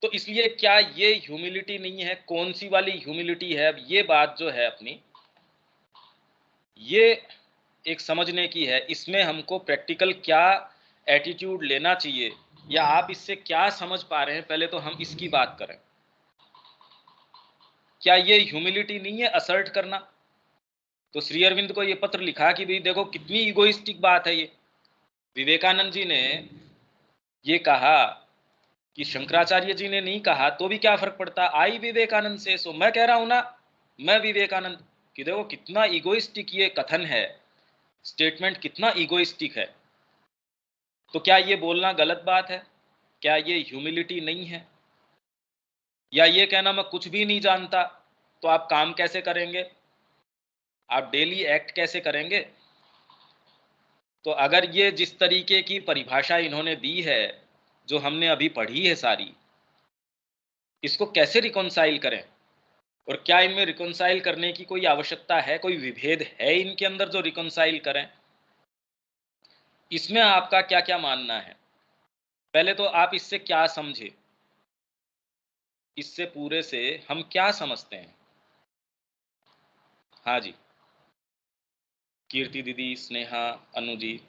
तो इसलिए क्या ये ह्यूमिलिटी नहीं है? कौन सी वाली ह्यूमिलिटी है? अब ये बात जो है अपनी, ये एक समझने की है। इसमें हमको प्रैक्टिकल क्या एटीट्यूड लेना चाहिए, या आप इससे क्या समझ पा रहे हैं, पहले तो हम इसकी बात करें। क्या ये ह्यूमिलिटी नहीं है असर्ट करना? तो श्री अरविंद को ये पत्र लिखा कि भाई देखो कितनी इगोइस्टिक बात है ये। विवेकानंद जी ने ये कहा कि शंकराचार्य जी ने नहीं कहा तो भी क्या फर्क पड़ता, आई विवेकानंद से। सो मैं कह रहा हूं ना, मैं विवेकानंद, कि देखो कितना इगोइस्टिक ये कथन है, स्टेटमेंट कितना इगोइस्टिक है। तो क्या ये बोलना गलत बात है? क्या ये ह्यूमिलिटी नहीं है? या ये कहना मैं कुछ भी नहीं जानता, तो आप काम कैसे करेंगे, आप डेली एक्ट कैसे करेंगे? तो अगर ये जिस तरीके की परिभाषा इन्होंने दी है, जो हमने अभी पढ़ी है सारी, इसको कैसे रिकॉन्साइल करें? और क्या इनमें रिकॉन्साइल करने की कोई आवश्यकता है, कोई विभेद है इनके अंदर जो रिकॉन्साइल करें? इसमें आपका क्या क्या मानना है? पहले तो आप इससे क्या समझे, इससे पूरे से हम क्या समझते हैं? हाँ जी, कीर्ति दीदी, स्नेहा, अनु जी।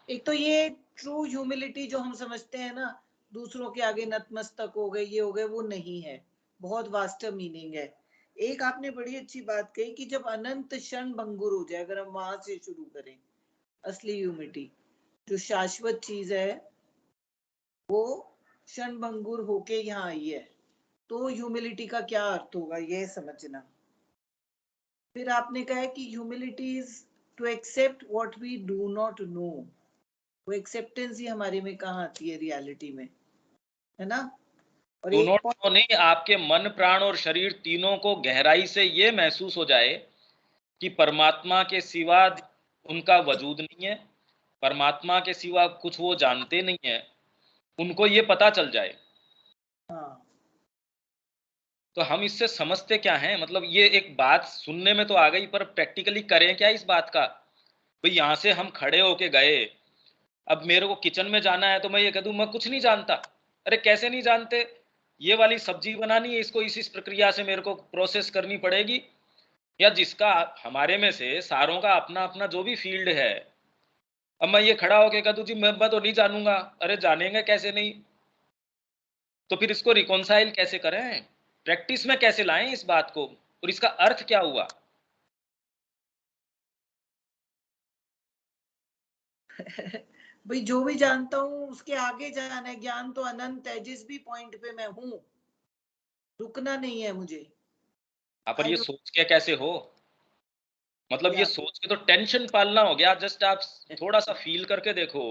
एक तो ये ट्रू ह्यूमिलिटी जो हम समझते हैं ना, दूसरों के आगे नतमस्तक हो गए, ये हो गए, वो नहीं है। बहुत वास्टर मीनिंग है। एक आपने बड़ी अच्छी बात कही कि जब अनंत क्षण भंगुर हो जाए, अगर हम वहां से शुरू करें, असली ह्यूमिलिटी जो शाश्वत चीज है वो क्षण भंगुर होके यहाँ आई है, तो ह्यूमिलिटी का क्या अर्थ होगा ये समझना। फिर आपने कहा कि humility is to accept what we do not know. वो एक्सेप्टेंस ही हमारे में कहाँ आती है रियलिटी में, है ना। और डू एक नॉट नो नहीं, आपके मन, प्राण और शरीर तीनों को गहराई से ये महसूस हो जाए कि परमात्मा के सिवा उनका वजूद नहीं है, परमात्मा के सिवा कुछ वो जानते नहीं है, उनको ये पता चल जाए। हाँ, तो हम इससे समझते क्या हैं? मतलब ये एक बात सुनने में तो आ गई, पर प्रैक्टिकली करें क्या इस बात का? भाई यहां से हम खड़े होके गए, अब मेरे को किचन में जाना है तो मैं ये कह दूं मैं कुछ नहीं जानता। अरे कैसे नहीं जानते? ये वाली सब्जी बनानी है, इसको इस प्रक्रिया से मेरे को प्रोसेस करनी पड़ेगी। या जिसका, हमारे में से सारों का अपना अपना जो भी फील्ड है, अब मैं ये खड़ा होके कह दूं जी मैं तो नहीं जानूंगा, अरे जानेंगे कैसे नहीं? तो फिर इसको रिकॉन्साइल कैसे करें, प्रैक्टिस में कैसे लाएं इस बात को, और इसका अर्थ क्या हुआ? भाई जो भी जानता हूँ उसके आगे जाना है। ज्ञान तो अनंत है, जिस भी पॉइंट पे मैं हूँ रुकना नहीं है मुझे। पर आई ये डोंट, सोच के कैसे हो? मतलब ये या सोच के तो टेंशन पालना हो गया। जस्ट आप थोड़ा सा फील करके देखो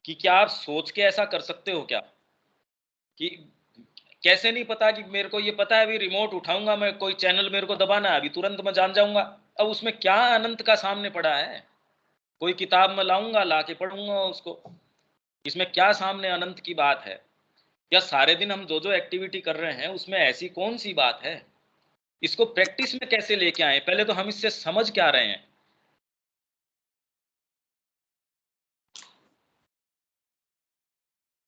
कि क्या आप सोच के ऐसा कर सकते हो क्या? कि कैसे नहीं पता, कि मेरे को ये पता है अभी रिमोट उठाऊंगा मैं, कोई चैनल मेरे को दबाना है, अभी तुरंत मैं जान जाऊंगा। अब उसमें क्या अनंत का सामने पड़ा है? कोई किताब में लाऊंगा, ला के पढ़ूंगा उसको, इसमें क्या सामने अनंत की बात है? या सारे दिन हम जो जो एक्टिविटी कर रहे हैं उसमें ऐसी कौन सी बात है? इसको प्रैक्टिस में कैसे लेके आए, पहले तो हम इससे समझ क्या रहे हैं?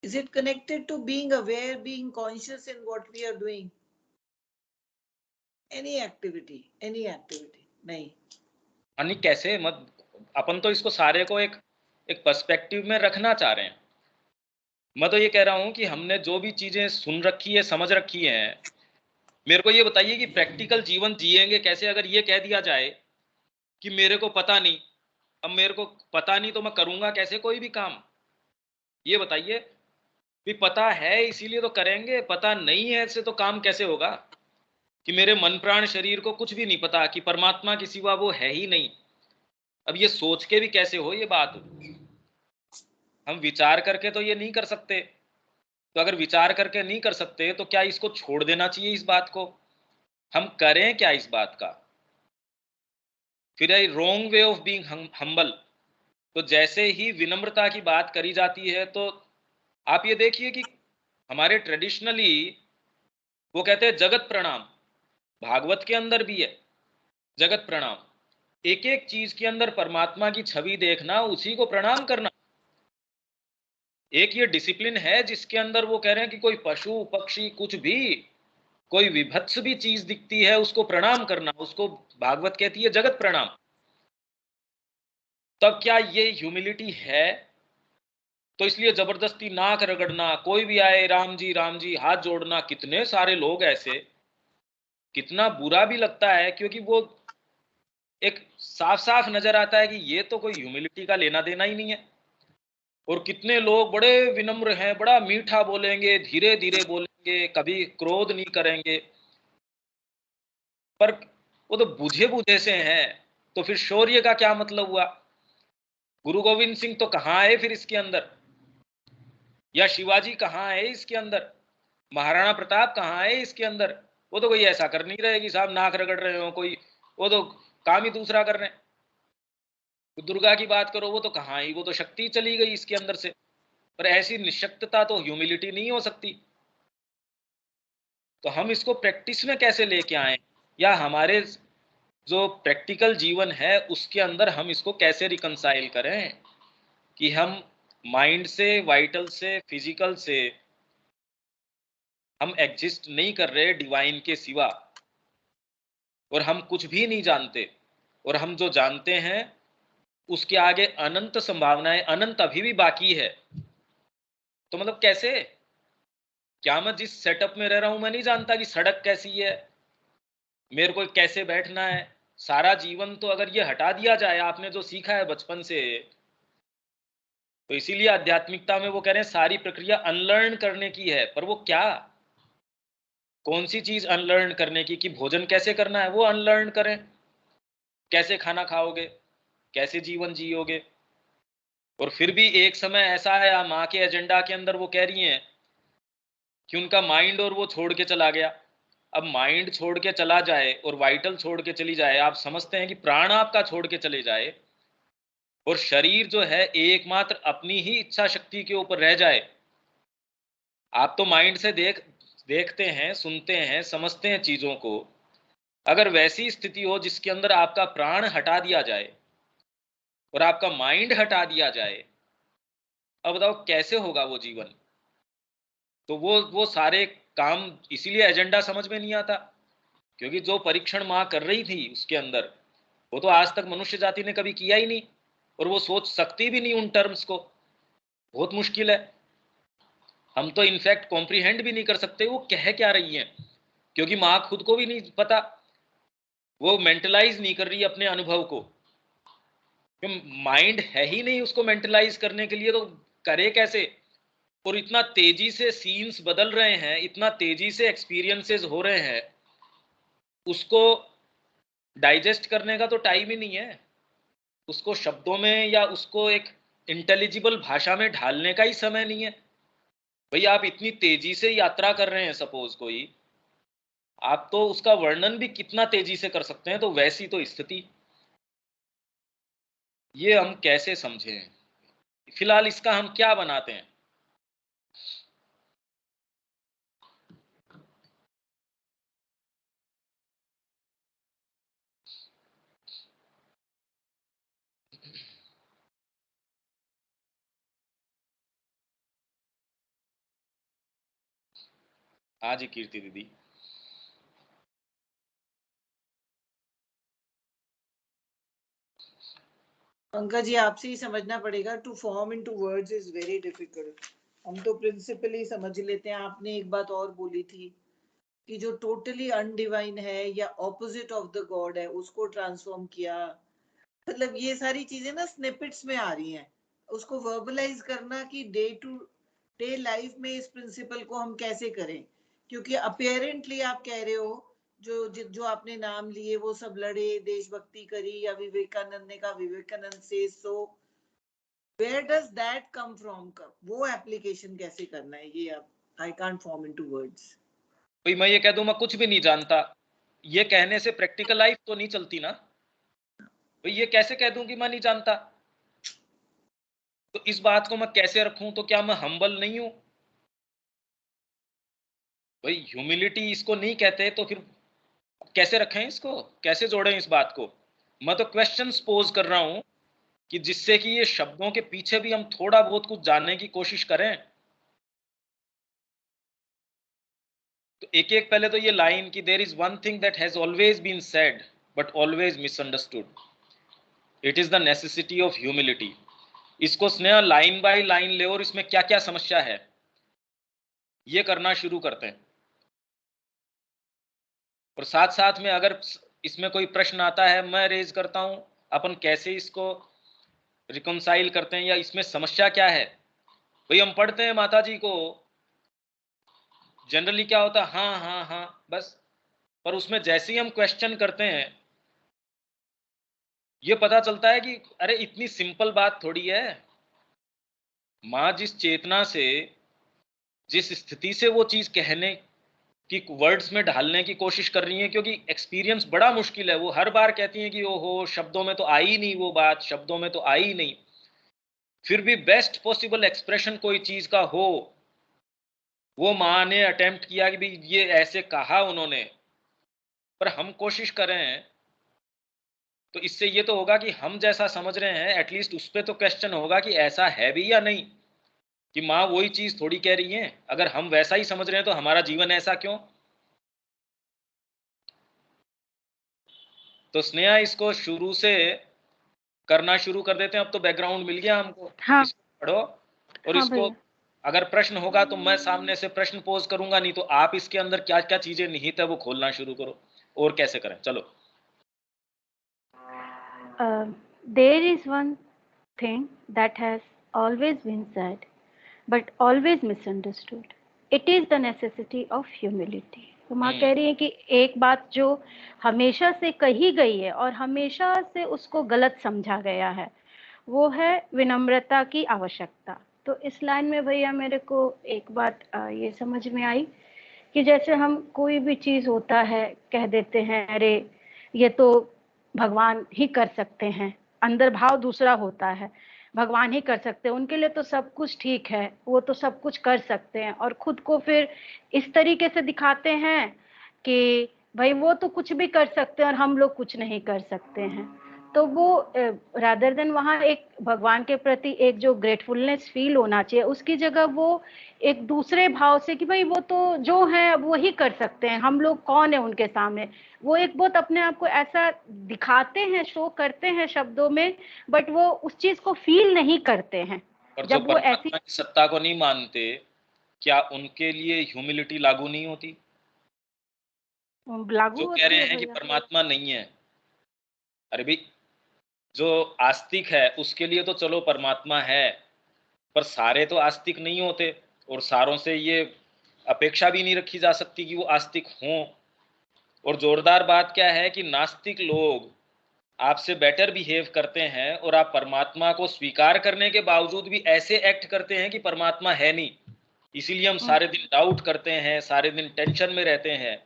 is it connected to being aware, being conscious in what we are doing? Any activity नहीं। यानी कैसे मत, अपन तो इसको सारे को एक एक पर्सपेक्टिव में रखना चाह रहे हैं। मैं तो ये कह रहा हूं कि हमने जो भी चीजें सुन रखी है, समझ रखी है, मेरे को ये बताइए कि प्रैक्टिकल जीवन जिएंगे कैसे अगर ये कह दिया जाए कि मेरे को पता नहीं। अब मेरे को पता नहीं तो मैं करूंगा कैसे कोई भी काम? ये बताइए। भी पता है इसीलिए तो करेंगे, पता नहीं है से तो काम कैसे होगा? कि मेरे मन प्राण शरीर को कुछ भी नहीं पता, कि परमात्मा के सिवा वो है ही नहीं। अब ये सोच के भी कैसे हो ये बात? हम विचार करके तो ये नहीं कर सकते। तो अगर विचार करके नहीं कर सकते तो क्या इसको छोड़ देना चाहिए इस बात को? हम करें क्या इस बात का? फिर आई wrong way of being humble. तो जैसे ही विनम्रता की बात करी जाती है, तो आप ये देखिए कि हमारे ट्रेडिशनली वो कहते हैं जगत प्रणाम, भागवत के अंदर भी है। जगत प्रणाम। एक एक चीज के अंदर परमात्मा की छवि देखना, उसी को प्रणाम करना। एक ये डिसिप्लिन है जिसके अंदर वो कह रहे हैं कि कोई पशु पक्षी कुछ भी, कोई विभत्स भी चीज दिखती है उसको प्रणाम करना, उसको भागवत कहती है जगत प्रणाम। तब क्या ये ह्यूमिलिटी है? तो इसलिए जबरदस्ती नाक रगड़ना, कोई भी आए राम जी हाथ जोड़ना, कितने सारे लोग ऐसे, कितना बुरा भी लगता है, क्योंकि वो एक साफ साफ नजर आता है कि ये तो कोई ह्यूमिलिटी का लेना देना ही नहीं है। और कितने लोग बड़े विनम्र हैं, बड़ा मीठा बोलेंगे, धीरे धीरे बोलेंगे, कभी क्रोध नहीं करेंगे, पर वो तो बुझे बुझे से हैं। तो फिर शौर्य का क्या मतलब हुआ? गुरु गोविंद सिंह तो कहाँ आए फिर इसके अंदर? या शिवाजी कहाँ आए इसके अंदर? महाराणा प्रताप कहाँ आए इसके अंदर? वो तो कोई ऐसा कर नहीं रहे कि साहब नाक रगड़ रहे हो कोई, वो तो काम ही दूसरा कर रहे हैं। तो दुर्गा की बात करो, वो तो कहाँ आई, वो तो शक्ति चली गई इसके अंदर से। पर ऐसी निशक्तता तो ह्यूमिलिटी नहीं हो सकती। तो हम इसको प्रैक्टिस में कैसे लेके आए, या हमारे जो प्रैक्टिकल जीवन है उसके अंदर हम इसको कैसे रिकंसाइल करें कि हम माइंड से, वाइटल से, फिजिकल से हम एग्जिस्ट नहीं कर रहे डिवाइन के सिवा, और हम कुछ भी नहीं जानते, और हम जो जानते हैं उसके आगे अनंत संभावनाएं, अनंत अभी भी बाकी है। तो मतलब कैसे? क्या मैं जिस सेटअप में रह रहा हूं मैं नहीं जानता कि सड़क कैसी है, मेरे को कैसे बैठना है? सारा जीवन तो अगर ये हटा दिया जाए, आपने जो सीखा है बचपन से, तो इसीलिए आध्यात्मिकता में वो कह रहे हैं सारी प्रक्रिया अनलर्न करने की है। पर वो क्या, कौन सी चीज अनलर्न करने की? कि भोजन कैसे करना है वो अनलर्न करें, कैसे खाना खाओगे, कैसे जीवन जियोगे? और फिर भी एक समय ऐसा है, माँ के एजेंडा के अंदर वो कह रही हैं कि उनका माइंड और वो छोड़ के चला गया। अब माइंड छोड़ के चला जाए और वाइटल छोड़ के चली जाए, आप समझते हैं कि प्राण आपका छोड़ के चले जाए, और शरीर जो है एकमात्र अपनी ही इच्छा शक्ति के ऊपर रह जाए। आप तो माइंड से देखते हैं, सुनते हैं, समझते हैं चीजों को। अगर वैसी स्थिति हो जिसके अंदर आपका प्राण हटा दिया जाए और आपका माइंड हटा दिया जाए, अब बताओ कैसे होगा वो जीवन? तो वो सारे काम, इसीलिए एजेंडा समझ में नहीं आता। क्योंकि जो परीक्षण माँ कर रही थी उसके अंदर, वो तो आज तक मनुष्य जाति ने कभी किया ही नहीं, और वो सोच सकती भी नहीं उन टर्म्स को। बहुत मुश्किल है। हम तो इनफैक्ट कॉम्प्रीहेंड भी नहीं कर सकते वो कह क्या रही हैं, क्योंकि माँ खुद को भी नहीं पता, वो मेंटलाइज नहीं कर रही अपने अनुभव को। माइंड है ही नहीं उसको मेंटलाइज करने के लिए, तो करे कैसे? और इतना तेजी से सीन्स बदल रहे हैं, इतना तेजी से एक्सपीरियंसेस हो रहे हैं, उसको डाइजेस्ट करने का तो टाइम ही नहीं है, उसको शब्दों में या उसको एक इंटेलिजिबल भाषा में ढालने का ही समय नहीं है। भाई आप इतनी तेजी से यात्रा कर रहे हैं, सपोज कोई, आप तो उसका वर्णन भी कितना तेजी से कर सकते हैं, तो वैसी तो स्थिति, ये हम कैसे समझें? फिलहाल इसका हम क्या बनाते हैं? हाँ जी कीर्ति दीदी। पंकज जी, आपसे ही समझना पड़ेगा। To form into words is very difficult. हम तो प्रिंसिपल ही समझ लेते हैं। आपने एक बात और बोली थी कि जो टोटली अनडिवाइन है या ऑपोजिट ऑफ द गॉड है उसको ट्रांसफॉर्म किया। मतलब ये सारी चीजें ना स्निपेट्स में आ रही हैं। उसको वर्बलाइज करना कि डे टू डे लाइफ में इस प्रिंसिपल को हम कैसे करें, क्योंकि अपेरेंटली आप कह रहे हो जो आपने नाम लिए वो सब लड़े, देशभक्ति करी, या विवेकानंद ने कहा विवेकानंद से, so where does that come from? वो एप्लीकेशन कैसे करना है, ये आप I can't form into words. भाई मैं ये कह दूं मैं कुछ भी नहीं जानता, ये कहने से प्रैक्टिकल लाइफ तो नहीं चलती ना। भाई ये कैसे कह दूं कि मैं नहीं जानता? तो इस बात को मैं कैसे रखूं? तो क्या मैं हम्बल नहीं हूं? भाई ह्यूमिलिटी इसको नहीं कहते, तो फिर कैसे रखें इसको, कैसे जोड़ें इस बात को? मैं तो क्वेश्चंस पोज कर रहा हूं कि जिससे कि ये शब्दों के पीछे भी हम थोड़ा बहुत कुछ जानने की कोशिश करें। तो एक एक पहले तो ये लाइन कि there is one thing that has always been said but always misunderstood, it is the necessity of humility. इसको स्नेहा लाइन बाय लाइन ले और इसमें क्या क्या समस्या है ये करना शुरू करते हैं। और साथ साथ में अगर इसमें कोई प्रश्न आता है मैं रेज करता हूं, अपन कैसे इसको रिकंसाइल करते हैं या इसमें समस्या क्या है। भाई हम पढ़ते हैं माता जी को, जनरली क्या होता है हाँ हाँ हाँ बस, पर उसमें जैसे ही हम क्वेश्चन करते हैं ये पता चलता है कि अरे इतनी सिंपल बात थोड़ी है। माँ जिस चेतना से, जिस स्थिति से वो चीज कहने की वर्ड्स में ढालने की कोशिश कर रही है, क्योंकि एक्सपीरियंस बड़ा मुश्किल है, वो हर बार कहती हैं कि ओहो शब्दों में तो आई नहीं वो बात, शब्दों में तो आई नहीं। फिर भी बेस्ट पॉसिबल एक्सप्रेशन कोई चीज का हो, वो माँ ने अटेम्प्ट किया कि भाई ये ऐसे कहा उन्होंने, पर हम कोशिश कर रहे हैं। तो इससे ये तो होगा कि हम जैसा समझ रहे हैं एटलीस्ट उस पर तो क्वेश्चन होगा कि ऐसा है भी या नहीं, कि माँ वही चीज थोड़ी कह रही है। अगर हम वैसा ही समझ रहे हैं तो हमारा जीवन ऐसा क्यों। तो स्नेहा इसको शुरू से करना शुरू कर देते हैं। अब तो बैकग्राउंड मिल गया हमको। हाँ इसको पढ़ो और हाँ इसको भैया। अगर प्रश्न होगा तो मैं सामने से प्रश्न पोज करूंगा, नहीं तो आप इसके अंदर क्या क्या चीजें निहित है वो खोलना शुरू करो और कैसे करें। चलो। There is one thing that has always been said but always misunderstood. It is the necessity of humility. तो माँ कह रही है कि एक बात जो हमेशा से कही गई है और हमेशा से उसको गलत समझा गया है वो है विनम्रता की आवश्यकता। तो इस लाइन में भैया मेरे को एक बात ये समझ में आई कि जैसे हम कोई भी चीज होता है कह देते हैं अरे ये तो भगवान ही कर सकते हैं, अंदर भाव दूसरा होता है, भगवान ही कर सकते हैं, उनके लिए तो सब कुछ ठीक है, वो तो सब कुछ कर सकते हैं, और खुद को फिर इस तरीके से दिखाते हैं कि भाई वो तो कुछ भी कर सकते हैं और हम लोग कुछ नहीं कर सकते हैं। तो वो रादर देन वहाँ एक भगवान के प्रति एक जो ग्रेटफुलनेस फील होना चाहिए, उसकी जगह वो एक दूसरे भाव से कि भाई वो तो जो है वो ही कर सकते हैं, हम लोग कौन है उनके सामने। वो एक बहुत अपने आप को ऐसा दिखाते हैं, शो करते हैं शब्दों में, बट वो उस चीज को फील नहीं करते हैं। और जो जब वो ऐसी परमात्मा की सत्ता को नहीं मानते, क्या उनके लिए ह्यूमिलिटी लागू नहीं होती? लागू जो कह होती रहे है हैं कि भैया। परमात्मा नहीं है, अरे भाई जो आस्तिक है उसके लिए तो चलो परमात्मा है, पर सारे तो आस्तिक नहीं होते, और सारों से ये अपेक्षा भी नहीं रखी जा सकती कि वो आस्तिक हों। और जोरदार बात क्या है कि नास्तिक लोग आपसे बेटर बिहेव करते हैं और आप परमात्मा को स्वीकार करने के बावजूद भी ऐसे एक्ट करते हैं कि परमात्मा है नहीं। इसीलिए हम सारे दिन डाउट करते हैं, सारे दिन टेंशन में रहते हैं।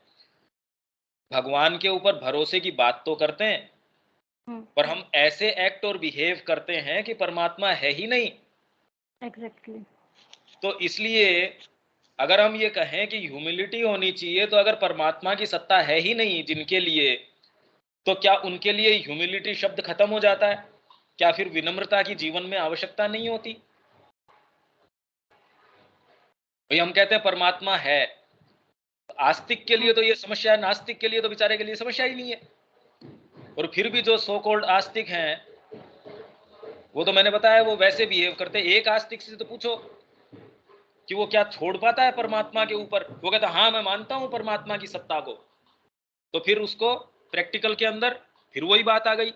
भगवान के ऊपर भरोसे की बात तो करते हैं, पर हम ऐसे एक्ट और बिहेव करते हैं कि परमात्मा है ही नहीं। एग्जैक्टली। तो इसलिए अगर हम ये कहें कि ह्यूमिलिटी होनी चाहिए, तो अगर परमात्मा की सत्ता है ही नहीं जिनके लिए, तो क्या उनके लिए ह्यूमिलिटी शब्द खत्म हो जाता है? क्या फिर विनम्रता की जीवन में आवश्यकता नहीं होती? भाई हम कहते हैं परमात्मा है, आस्तिक के लिए तो ये समस्या है, नास्तिक के लिए तो बेचारे के लिए समस्या ही नहीं है। और फिर भी जो सो कॉल्ड आस्तिक हैं वो तो मैंने बताया वो वैसे बिहेव करते हैं। एक आस्तिक से तो पूछो कि वो क्या छोड़ पाता है परमात्मा के ऊपर, वो कहता हाँ मैं मानता हूं परमात्मा की सत्ता को। तो फिर उसको प्रैक्टिकल के अंदर फिर वही बात आ गई,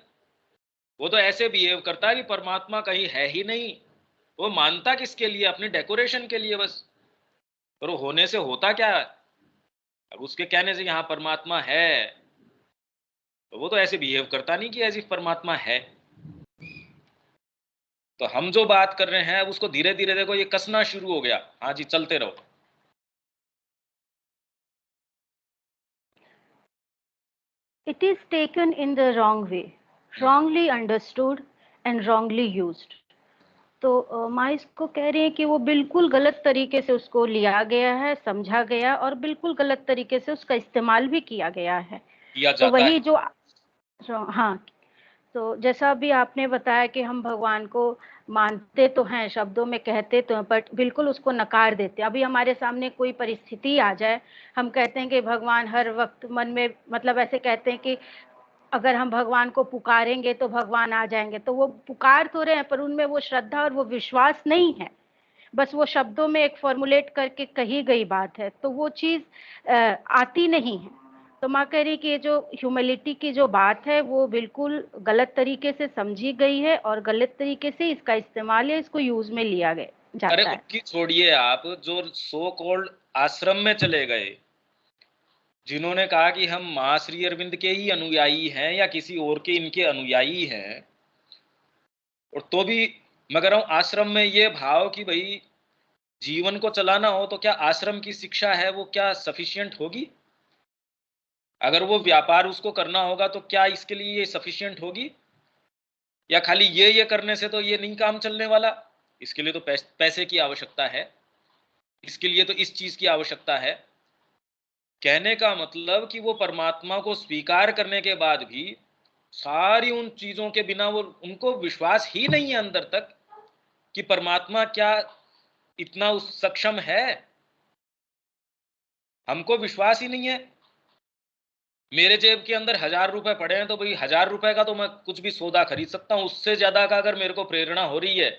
वो तो ऐसे बिहेव करता है कि परमात्मा कहीं है ही नहीं। वो मानता किसके लिए? अपनी डेकोरेशन के लिए बस। पर वो होने से होता क्या है? अब उसके कहने से यहाँ परमात्मा है, तो वो तो ऐसे बिहेव करता नहीं कि ऐसी परमात्मा है। तो हम जो बात कर रहे हैं अब उसको धीरे धीरे देखो ये कसना शुरू हो गया। हाँ जी चलते रहो। It is taken in the wrong way, wrongly understood and wrongly used. तो माँ इसको कह रही है कि वो बिल्कुल गलत तरीके से उसको लिया गया है, समझा गया और बिल्कुल गलत तरीके से उसका इस्तेमाल भी किया गया है। किया तो जाता है। वही जो हाँ, तो जैसा अभी आपने बताया कि हम भगवान को मानते तो हैं, शब्दों में कहते तो हैं, बट बिल्कुल उसको नकार देते हैं। अभी हमारे सामने कोई परिस्थिति आ जाए, हम कहते हैं कि भगवान हर वक़्त मन में, मतलब ऐसे कहते हैं कि अगर हम भगवान को पुकारेंगे तो भगवान आ जाएँगे। तो वो पुकार तो रहे हैं, पर उनमें वो श्रद्धा और वो विश्वास नहीं है। बस वो शब्दों में एक फ़ॉर्मुलेट करके कही गई बात है, तो वो चीज़ आती नहीं है। तो माँ कह रही कि ये जो ह्यूमिलिटी की जो बात है, वो बिल्कुल गलत तरीके से समझी गई है और गलत तरीके से इसका इस्तेमाल या इसको यूज़ में लिया गया अरे जाता है। उनकी छोड़िए आप, जो सो कॉल्ड आश्रम में चले गए, जिन्होंने कहा कि हम माँ श्री अरविंद के ही अनुयायी हैं या किसी और के इनके अनुयायी हैं, और तो भी मैं कह रहा हूँ आश्रम में ये भाव कि भाई जीवन को चलाना हो तो क्या आश्रम की शिक्षा है वो क्या सफिशिएंट होगी? अगर वो व्यापार उसको करना होगा तो क्या इसके लिए ये सफिशिएंट होगी? या खाली ये करने से तो ये नहीं काम चलने वाला? इसके लिए तो पैसे की आवश्यकता है, इसके लिए तो इस चीज की आवश्यकता है। कहने का मतलब कि वो परमात्मा को स्वीकार करने के बाद भी सारी उन चीजों के बिना वो, उनको विश्वास ही नहीं है अंदर तक कि परमात्मा क्या इतना उस सक्षम है। हमको विश्वास ही नहीं है। मेरे जेब के अंदर 1000 रुपए पड़े हैं तो भाई 1000 रुपए का तो मैं कुछ भी सौदा खरीद सकता हूं। उससे ज्यादा का अगर मेरे को प्रेरणा हो रही है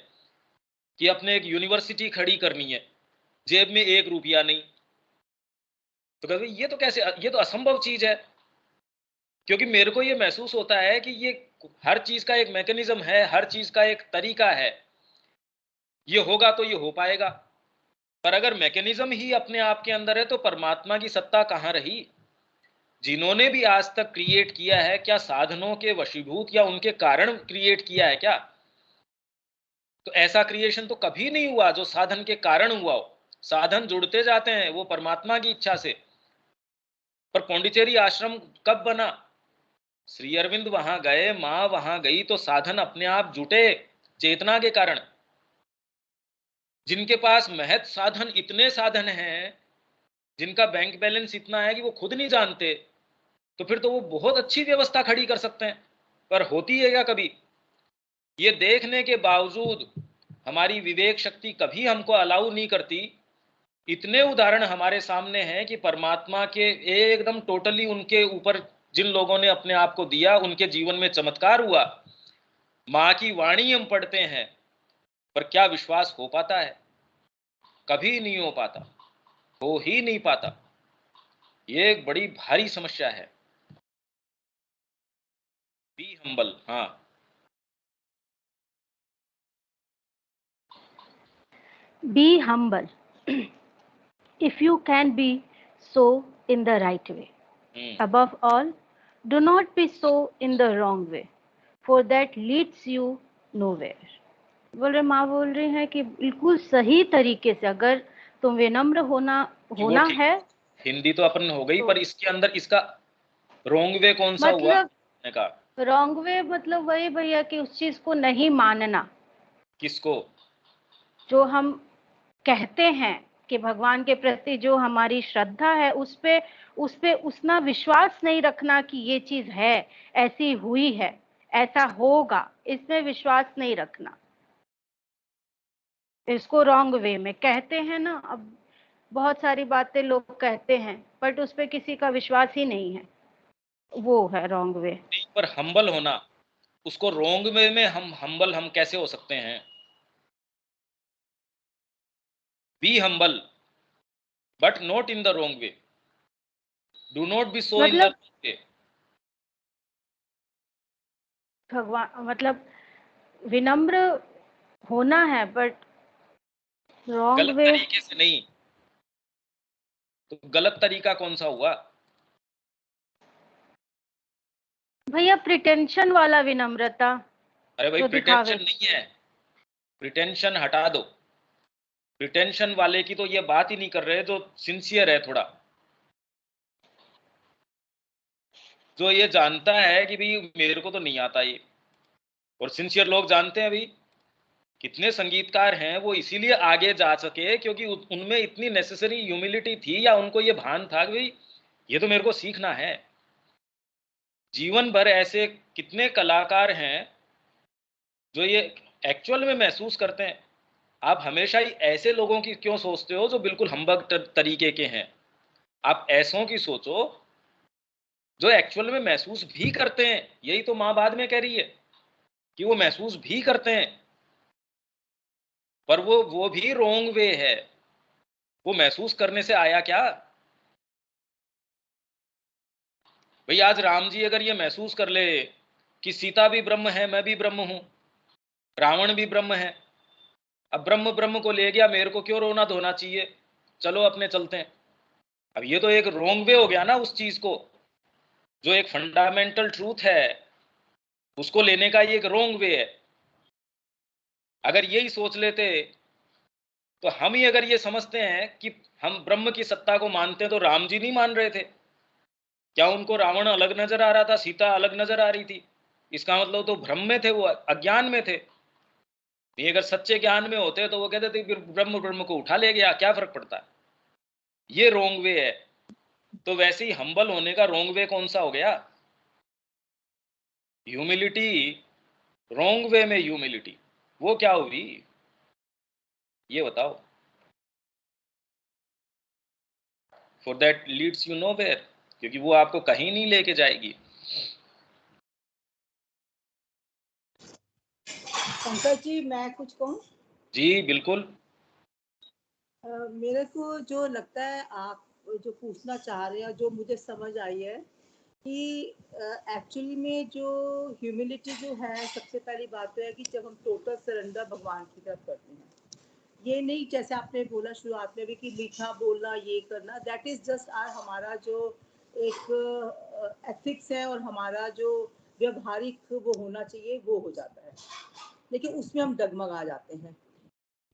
कि अपने एक यूनिवर्सिटी खड़ी करनी है, जेब में 1 रुपया नहीं, तो कहते ये तो कैसे, ये तो असंभव चीज है। क्योंकि मेरे को ये महसूस होता है कि ये हर चीज का एक मैकेनिज्म है, हर चीज का एक तरीका है, ये होगा तो ये हो पाएगा। पर अगर मैकेनिज्म ही अपने आप के अंदर है तो परमात्मा की सत्ता कहां रही? जिन्होंने भी आज तक क्रिएट किया है, क्या साधनों के वशीभूत या उनके कारण क्रिएट किया है क्या? तो ऐसा क्रिएशन तो कभी नहीं हुआ जो साधन के कारण हुआ हो। साधन जुड़ते जाते हैं वो परमात्मा की इच्छा से। पर पौंडीचेरी आश्रम कब बना? श्री अरविंद वहां गए, मां वहां गई तो साधन अपने आप जुटे, चेतना के कारण। जिनके पास महत साधन, इतने साधन हैं, जिनका बैंक बैलेंस इतना है कि वो खुद नहीं जानते, तो फिर तो वो बहुत अच्छी व्यवस्था खड़ी कर सकते हैं। पर होती है क्या कभी? ये देखने के बावजूद हमारी विवेक शक्ति कभी हमको अलाउ नहीं करती। इतने उदाहरण हमारे सामने हैं कि परमात्मा के एकदम टोटली उनके ऊपर जिन लोगों ने अपने आप को दिया, उनके जीवन में चमत्कार हुआ। माँ की वाणी हम पढ़ते हैं, पर क्या विश्वास हो पाता है? कभी नहीं हो पाता, हो ही नहीं पाता। ये एक बड़ी भारी समस्या है। Be humble. हाँ, be humble if you can be so in the right way. Above all, do not be so in the wrong way, for that leads you nowhere. माँ बोल रही हैं कि बिल्कुल सही तरीके से अगर तुम विनम्र वो होना ठीक, है हिंदी तो अपन हो गई, तो, पर इसके अंदर इसका रॉन्ग वे कौन सा हुआ मतलब का? रॉन्ग वे मतलब वही भैया कि उस चीज को नहीं मानना किसको? जो हम कहते हैं कि भगवान के प्रति जो हमारी श्रद्धा है उस पे उतना विश्वास नहीं रखना कि ये चीज है, ऐसी हुई है, ऐसा होगा, इसमें विश्वास नहीं रखना। इसको रॉन्ग वे में कहते हैं ना। अब बहुत सारी बातें लोग कहते हैं बट उस पे किसी का विश्वास ही नहीं है, वो है रॉन्ग वे। नहीं, पर हम्बल होना, उसको रॉन्ग वे में हम हम्बल हम कैसे हो सकते हैं? Be humble but not in the wrong way. Do not be so in the मतलब रॉन्ग वे। भगवान मतलब विनम्र होना है बट रॉन्ग गलत वे। तरीके से नहीं। तो गलत तरीका कौन सा हुआ? भैया प्रिटेंशन वाला विनम्रता अरे भाई, जो दिखावे। प्रिटेंशन नहीं है। प्रिटेंशन हटा दो। प्रिटेंशन वाले की तो ये बात ही नहीं कर रहे, जो सिंसियर है थोड़ा, जो ये जानता है कि भाई मेरे को तो नहीं आता ये। और सिंसियर लोग जानते हैं भाई, कितने संगीतकार हैं वो इसीलिए आगे जा सके क्योंकि उनमें इतनी नेसेसरी ह्यूमिलिटी थी, या उनको ये भान था कि भाई ये तो मेरे को सीखना है। जीवन भर ऐसे कितने कलाकार हैं जो ये एक्चुअल में महसूस करते हैं। आप हमेशा ही ऐसे लोगों की क्यों सोचते हो जो बिल्कुल हम्बग तरीके के हैं? आप ऐसों की सोचो जो एक्चुअल में महसूस भी करते हैं। यही तो माँ बाद में कह रही है कि वो महसूस भी करते हैं, पर वो भी रोंग वे है। वो महसूस करने से आया क्या? भाई आज राम जी अगर ये महसूस कर ले कि सीता भी ब्रह्म है, मैं भी ब्रह्म हूं, रावण भी ब्रह्म है, अब ब्रह्म ब्रह्म को ले गया, मेरे को क्यों रोना धोना चाहिए, चलो अपने चलते हैं। अब ये तो एक रोंग वे हो गया ना उस चीज को, जो एक फंडामेंटल ट्रूथ है उसको लेने का ये एक रोंग वे है। अगर यही सोच लेते तो हम ही अगर ये समझते हैं कि हम ब्रह्म की सत्ता को मानते हैं, तो राम जी नहीं मान रहे थे क्या? उनको रावण अलग नजर आ रहा था, सीता अलग नजर आ रही थी? इसका मतलब तो भ्रम में थे, वो अज्ञान में थे। ये अगर सच्चे ज्ञान में होते तो वो कहते थे फिर ब्रह्म ब्रह्म को उठा ले गया, क्या फर्क पड़ता है? ये रोंग वे है। तो वैसे ही हम्बल होने का रोंग वे कौन सा हो गया? ह्यूमिलिटी, रोंग वे में ह्यूमिलिटी, वो क्या हुई ये बताओ? For that leads you nowhere, क्योंकि वो आपको कहीं नहीं लेके जाएगी। पंकज जी, मैं कुछ कहूँ? जी बिल्कुल। मेरे को जो लगता है आप जो पूछना चाह रहे हैं, जो मुझे समझ आई है कि एक्चुअली में जो ह्यूमिलिटी जो है, सबसे पहली बात तो है कि जब हम टोटल सरेंडर भगवान की तरफ करते हैं, ये नहीं जैसे आपने बोला शुरुआत में भी कि मीठा बोलना, ये करना, दैट इज जस्ट हमारा जो एक एथिक्स है और हमारा जो व्यवहारिक वो होना चाहिए वो हो जाता है, लेकिन उसमें हम डगमगा जाते हैं।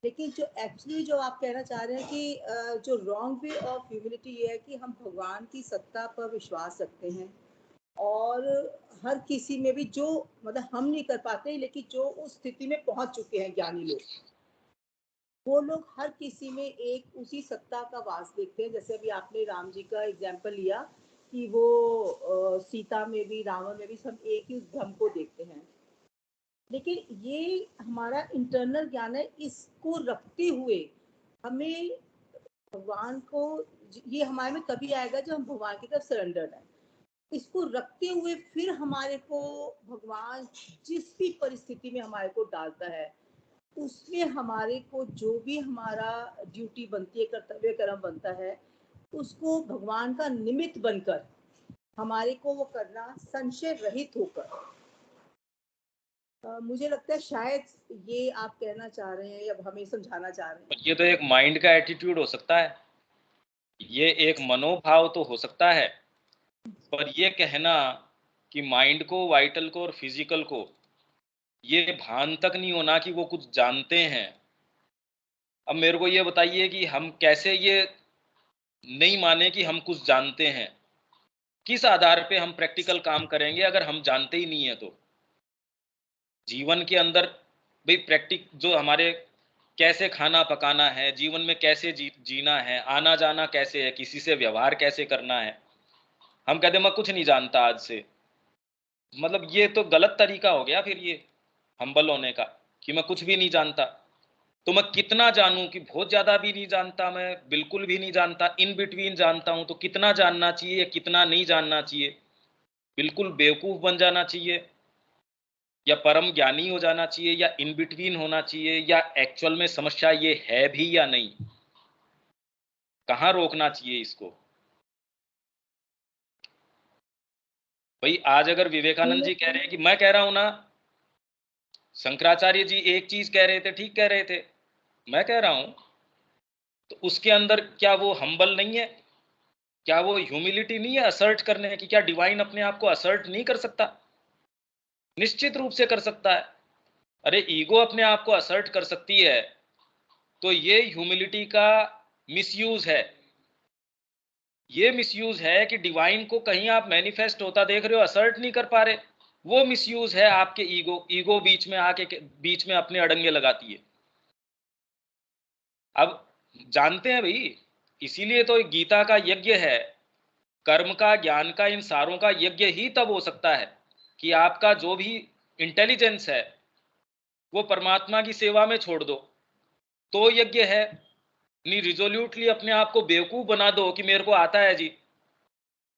लेकिन जो एक्चुअली जो आप कहना चाह रहे हैं कि जो रॉन्ग वे ऑफ ह्यूमिलिटी ये है कि हम भगवान की सत्ता पर विश्वास रखते हैं और हर किसी में भी जो मतलब हम नहीं कर पाते, लेकिन जो उस स्थिति में पहुंच चुके हैं ज्ञानी लोग, वो लोग हर किसी में एक उसी सत्ता का वास देखते हैं। जैसे अभी आपने राम जी का एग्जाम्पल लिया कि वो सीता में भी रावण में भी सब एक ही उस भ्रम को देखते हैं। लेकिन ये हमारा इंटरनल ज्ञान है, इसको रखते हुए हमें भगवान को, ये हमारे में तभी आएगा जब हम भगवान की तरफ सरेंडर्ड है। इसको रखते हुए फिर हमारे को भगवान जिस भी परिस्थिति में हमारे को डालता है, उसमें हमारे को जो भी हमारा ड्यूटी बनती है, कर्तव्य कर्म बनता है, उसको भगवान का निमित्त बनकर हमारे को वो करना, संशय रहित होकर। मुझे लगता है शायद ये आप कहना चाह रहे हैं या हमें समझाना चाह रहे हैं। ये तो एक माइंड का एटीट्यूड हो सकता है, ये एक मनोभाव तो हो सकता है, पर ये कहना कि माइंड को, वाइटल को और फिजिकल को ये भान तक नहीं होना कि वो कुछ जानते हैं। अब मेरे को ये बताइए कि हम कैसे ये नहीं माने कि हम कुछ जानते हैं? किस आधार पे हम प्रैक्टिकल काम करेंगे अगर हम जानते ही नहीं है? तो जीवन के अंदर भाई प्रैक्टिक जो हमारे, कैसे खाना पकाना है, जीवन में कैसे जीना है, आना जाना कैसे है, किसी से व्यवहार कैसे करना है, हम कहते मैं कुछ नहीं जानता आज से। मतलब ये तो गलत तरीका हो गया फिर ये हम्बल होने का, कि मैं कुछ भी नहीं जानता। तो मैं कितना जानूं? कि बहुत ज्यादा भी नहीं जानता, मैं बिल्कुल भी नहीं जानता, इन बिटवीन जानता हूं। तो कितना जानना चाहिए या कितना नहीं जानना चाहिए? बिल्कुल बेवकूफ बन जाना चाहिए या परम ज्ञानी हो जाना चाहिए या इन बिटवीन होना चाहिए, या एक्चुअल में समस्या ये है भी या नहीं? कहाँ रोकना चाहिए इसको? भाई आज अगर विवेकानंद जी कह रहे हैं कि मैं कह रहा हूं ना, शंकराचार्य जी एक चीज कह रहे थे, ठीक कह रहे थे, मैं कह रहा हूं, तो उसके अंदर क्या वो हम्बल नहीं है? क्या वो ह्यूमिलिटी नहीं है असर्ट करने की? क्या डिवाइन अपने आप को असर्ट नहीं कर सकता? निश्चित रूप से कर सकता है। अरे ईगो अपने आप को असर्ट कर सकती है, तो ये ह्यूमिलिटी का मिसयूज है। ये मिसयूज है कि डिवाइन को कहीं आप मैनिफेस्ट होता देख रहे हो, असर्ट नहीं कर पा रहे, वो मिसयूज है आपके ईगो बीच में आके बीच में अपने अड़ंगे लगाती है। अब जानते हैं भाई, इसीलिए तो गीता का यज्ञ है, कर्म का, ज्ञान का, इन सारों का यज्ञ ही तब हो सकता है कि आपका जो भी इंटेलिजेंस है वो परमात्मा की सेवा में छोड़ दो, तो यज्ञ है। नहीं रिजोल्यूटली अपने आप को बेवकूफ बना दो कि मेरे को आता है जी,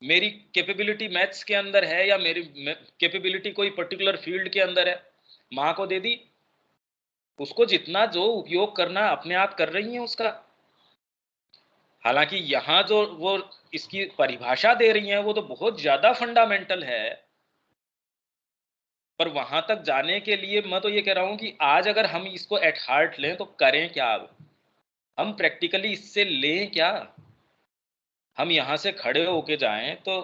मेरी कैपेबिलिटी मैथ्स के अंदर है या मेरी कैपेबिलिटी कोई पर्टिकुलर फील्ड के अंदर है, माँ को दे दी, उसको जितना जो उपयोग करना अपने आप कर रही है उसका। हालांकि यहाँ जो वो इसकी परिभाषा दे रही है वो तो बहुत ज्यादा फंडामेंटल है, पर वहां तक जाने के लिए मैं तो ये कह रहा हूं कि आज अगर हम इसको एट हार्ट लें तो करें क्या, अब हम प्रैक्टिकली इससे लें क्या। हम यहाँ से खड़े होके जाएं तो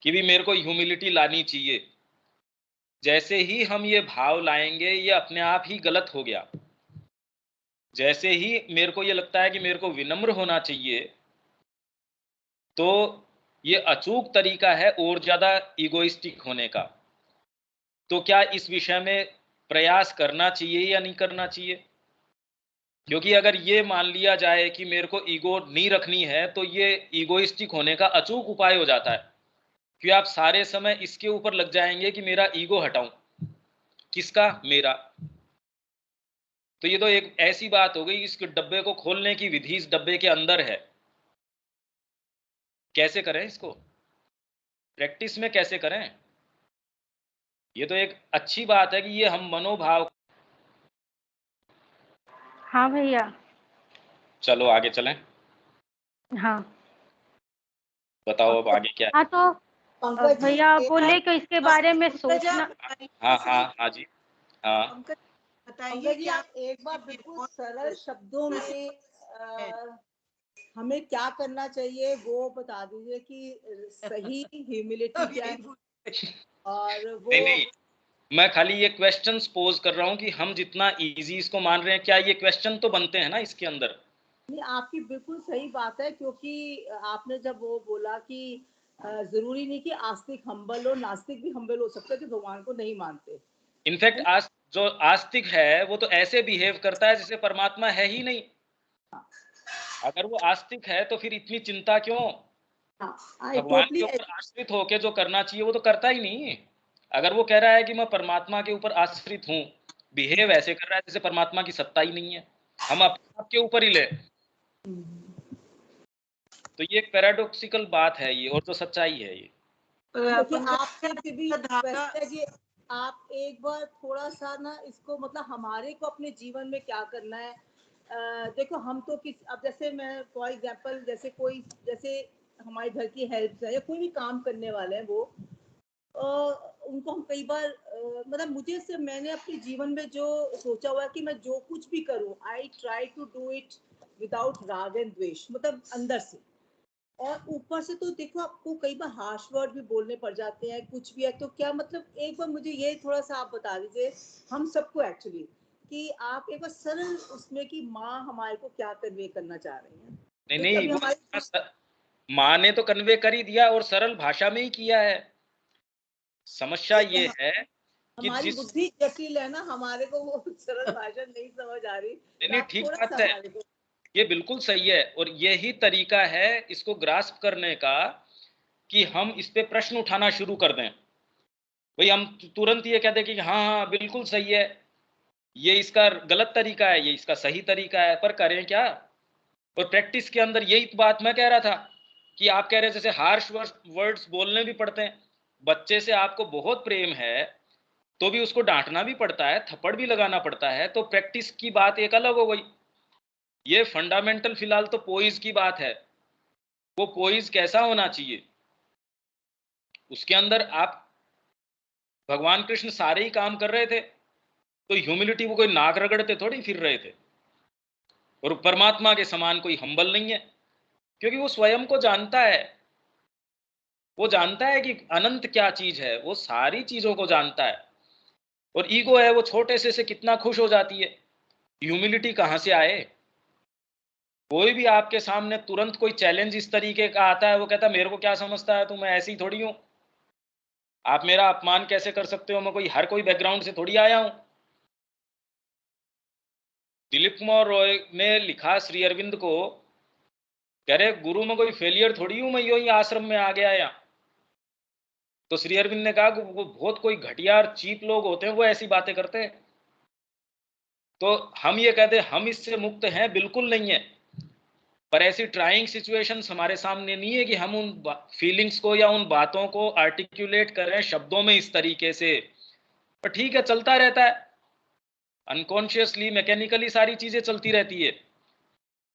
कि भी मेरे को ह्यूमिलिटी लानी चाहिए, जैसे ही हम ये भाव लाएंगे ये अपने आप ही गलत हो गया। जैसे ही मेरे को ये लगता है कि मेरे को विनम्र होना चाहिए, तो ये अचूक तरीका है और ज्यादा इगोइस्टिक होने का। तो क्या इस विषय में प्रयास करना चाहिए या नहीं करना चाहिए? क्योंकि अगर ये मान लिया जाए कि मेरे को ईगो नहीं रखनी है तो ये ईगोइस्टिक होने का अचूक उपाय हो जाता है, कि आप सारे समय इसके ऊपर लग जाएंगे कि मेरा ईगो हटाऊं। किसका? मेरा। तो ये तो एक ऐसी बात हो गई, इस डब्बे को खोलने की विधि इस डब्बे के अंदर है। कैसे करें इसको? प्रैक्टिस में कैसे करें? ये तो एक अच्छी बात है कि ये हम मनोभाव। हाँ भैया। चलो आगे चलें। हाँ बताओ अब आगे क्या है? हाँ, तो पंकज जी भैया एक बोले कि इसके बारे में पंकज सोचना। आप बताइए हाँ सही। हाँ हाँ जी हाँ। पंकज बताइए पंकज जी कि आप एक बार बिल्कुल सरल शब्दों में हमें क्या करना चाहिए वो बता दीजिए कि सही ह्यूमिलिटी क्या है और वो। नहीं नहीं, मैं खाली ये क्वेश्चंस पोज कर रहा हूँ कि हम जितना इजी इसको मान रहे हैं, क्या ये क्वेश्चन तो बनते हैं ना इसके अंदर। नहीं आपकी बिल्कुल सही बात है, क्योंकि आपने जब वो बोला कि जरूरी नहीं कि आस्तिक हम्बल हो, नास्तिक भी हम्बल हो सकते हैं जो भगवान को नहीं मानते। इनफैक्ट आज जो आस्तिक है वो तो ऐसे बिहेव करता है जैसे परमात्मा है ही नहीं। अगर वो आस्तिक है तो फिर इतनी चिंता क्यों? आई भगवान के टोटली। ऊपर आश्रित होके जो करना चाहिए वो तो करता ही नहीं। अगर वो कह रहा है कि मैं परमात्मा के ऊपर आश्रित हूँ, बिहेव ऐसे कर रहा है जैसे परमात्मा की सत्ता ही नहीं है, हम अपने आप के ऊपर ही ले। तो ये एक पैराडॉक्सिकल बात है ये, और तो सच्चाई है ये। देखिए आपसे भी धागा है कि आप एक बार थोड़ा सा ना इसको मतलब हमारे को अपने जीवन में क्या करना है। देखो हम तो किस अब जैसे मैं फॉर एग्जांपल जैसे हमारे घर की हेल्प है या कोई भी काम करने वाले हैं वो उनको हम कई बार मतलब मुझे से मैंने अपने जीवन में जो सोचा हुआ है कि मैं जो कुछ भी करूं I try to do it without राग एंड द्वेष, मतलब अंदर से। और ऊपर से तो देखो आपको कई बार हार्श वर्ड भी बोलने पड़ जाते हैं, कुछ भी है तो क्या मतलब एक बार मुझे ये थोड़ा सा आप बता दीजिए हम सबको एक्चुअली कि आप एक बार सरल उसमें कि माँ हमारे को क्या कन्वे करना चाह रही है। नहीं तो नहीं, कभी वो हमारी माँ ने तो कन्वे कर ही दिया और सरल भाषा में ही किया है। समस्या ये है कि हमारी जिस बुद्धि जटिल है ना, हमारे को वो सरल भाषा नहीं समझ आ रही, नहीं तो नहीं, आप ठीक थोड़ा बात सा है, हमारे को। ये बिल्कुल सही है, और यही तरीका है इसको ग्रास्प करने का कि हम इस पे प्रश्न उठाना शुरू कर दें। भाई हम तुरंत ये कहते कि हाँ हाँ बिल्कुल सही है, ये इसका गलत तरीका है, ये इसका सही तरीका है, पर करें क्या? और प्रैक्टिस के अंदर यही तो बात मैं कह रहा था कि आप कह रहे जैसे हार्श वर्ड्स बोलने भी पड़ते हैं। बच्चे से आपको बहुत प्रेम है तो भी उसको डांटना भी पड़ता है, थप्पड़ भी लगाना पड़ता है, तो प्रैक्टिस की बात एक अलग हो गई। ये फंडामेंटल फिलहाल तो पोइज की बात है। वो पोइज कैसा होना चाहिए, उसके अंदर आप भगवान कृष्ण सारे ही काम कर रहे थे, तो ह्यूमिलिटी वो कोई नाक रगड़ते थोड़ी फिर रहे थे। और परमात्मा के समान कोई हम्बल नहीं है, क्योंकि वो स्वयं को जानता है। वो जानता है कि अनंत क्या चीज है, वो सारी चीजों को जानता है। और ईगो है वो छोटे से कितना खुश हो जाती है। ह्यूमिलिटी कहां से आए? कोई भी आपके सामने तुरंत कोई चैलेंज इस तरीके का आता है, वो कहता है मेरे को क्या समझता है तू, मैं ऐसी थोड़ी हूं, आप मेरा अपमान कैसे कर सकते हो, मैं कोई हर कोई बैकग्राउंड से थोड़ी आया हूं। दिलीप कुमार रॉय ने लिखा श्री अरविंद को, कह रहे गुरु में कोई फेलियर थोड़ी हूं मैं, यो ही आश्रम में आ गया यहाँ। तो श्री अरविंद ने कहा कि वो बहुत कोई घटिया और चीप लोग होते हैं, वो ऐसी बातें करते हैं। तो हम ये कहते हैं हम इससे मुक्त हैं, बिल्कुल नहीं है। पर ऐसी ट्राइंग सिचुएशंस हमारे सामने नहीं है कि हम उन फीलिंग्स को या उन बातों को आर्टिकुलेट करें शब्दों में इस तरीके से। पर ठीक है, चलता रहता है, अनकॉन्शियसली मैकेनिकली सारी चीजें चलती रहती है।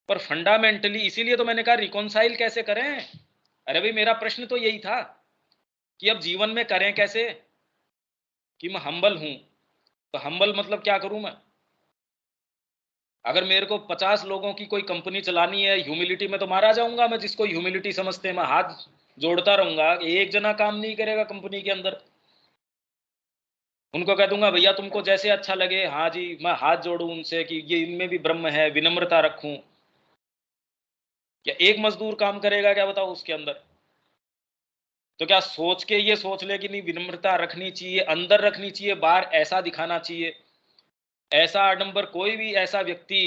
पर फंडामेंटली, इसीलिए तो मैंने कहा रिकॉन्साइल कैसे करें। अरे भाई मेरा प्रश्न तो यही था कि अब जीवन में करें कैसे, कि मैं हम्बल हूं, तो हम्बल मतलब क्या करूं मैं। अगर मेरे को 50 लोगों की कोई कंपनी चलानी है, ह्यूमिलिटी में तो मारा जाऊंगा मैं। जिसको ह्यूमिलिटी समझते हैं मैं हाथ जोड़ता रहूंगा, एक जना काम नहीं करेगा कंपनी के अंदर। उनको कह दूंगा भैया तुमको जैसे अच्छा लगे, हाँ जी, मैं हाथ जोड़ूं उनसे कि ये इनमें भी ब्रह्म है, विनम्रता रखूं। क्या एक मजदूर काम करेगा क्या, बताओ उसके अंदर। तो क्या सोच के ये सोच ले कि नहीं विनम्रता रखनी चाहिए, अंदर रखनी चाहिए, बाहर ऐसा दिखाना चाहिए। ऐसा आडंबर कोई भी ऐसा व्यक्ति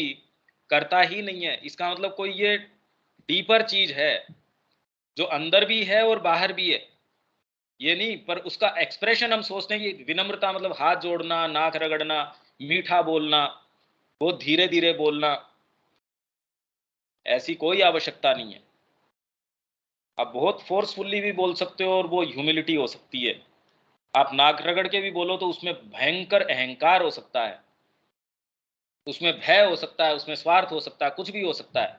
करता ही नहीं है। इसका मतलब कोई ये डीपर चीज है जो अंदर भी है और बाहर भी है, ये नहीं। पर उसका एक्सप्रेशन हम सोचते हैं कि विनम्रता मतलब हाथ जोड़ना, नाक रगड़ना, मीठा बोलना, बहुत धीरे धीरे बोलना। ऐसी कोई आवश्यकता नहीं है। आप बहुत फोर्सफुल्ली भी बोल सकते हो और वो ह्यूमिलिटी हो सकती है। आप नाक रगड़ के भी बोलो तो उसमें भयंकर अहंकार हो सकता है, उसमें भय हो सकता है, उसमें स्वार्थ हो सकता है, कुछ भी हो सकता है।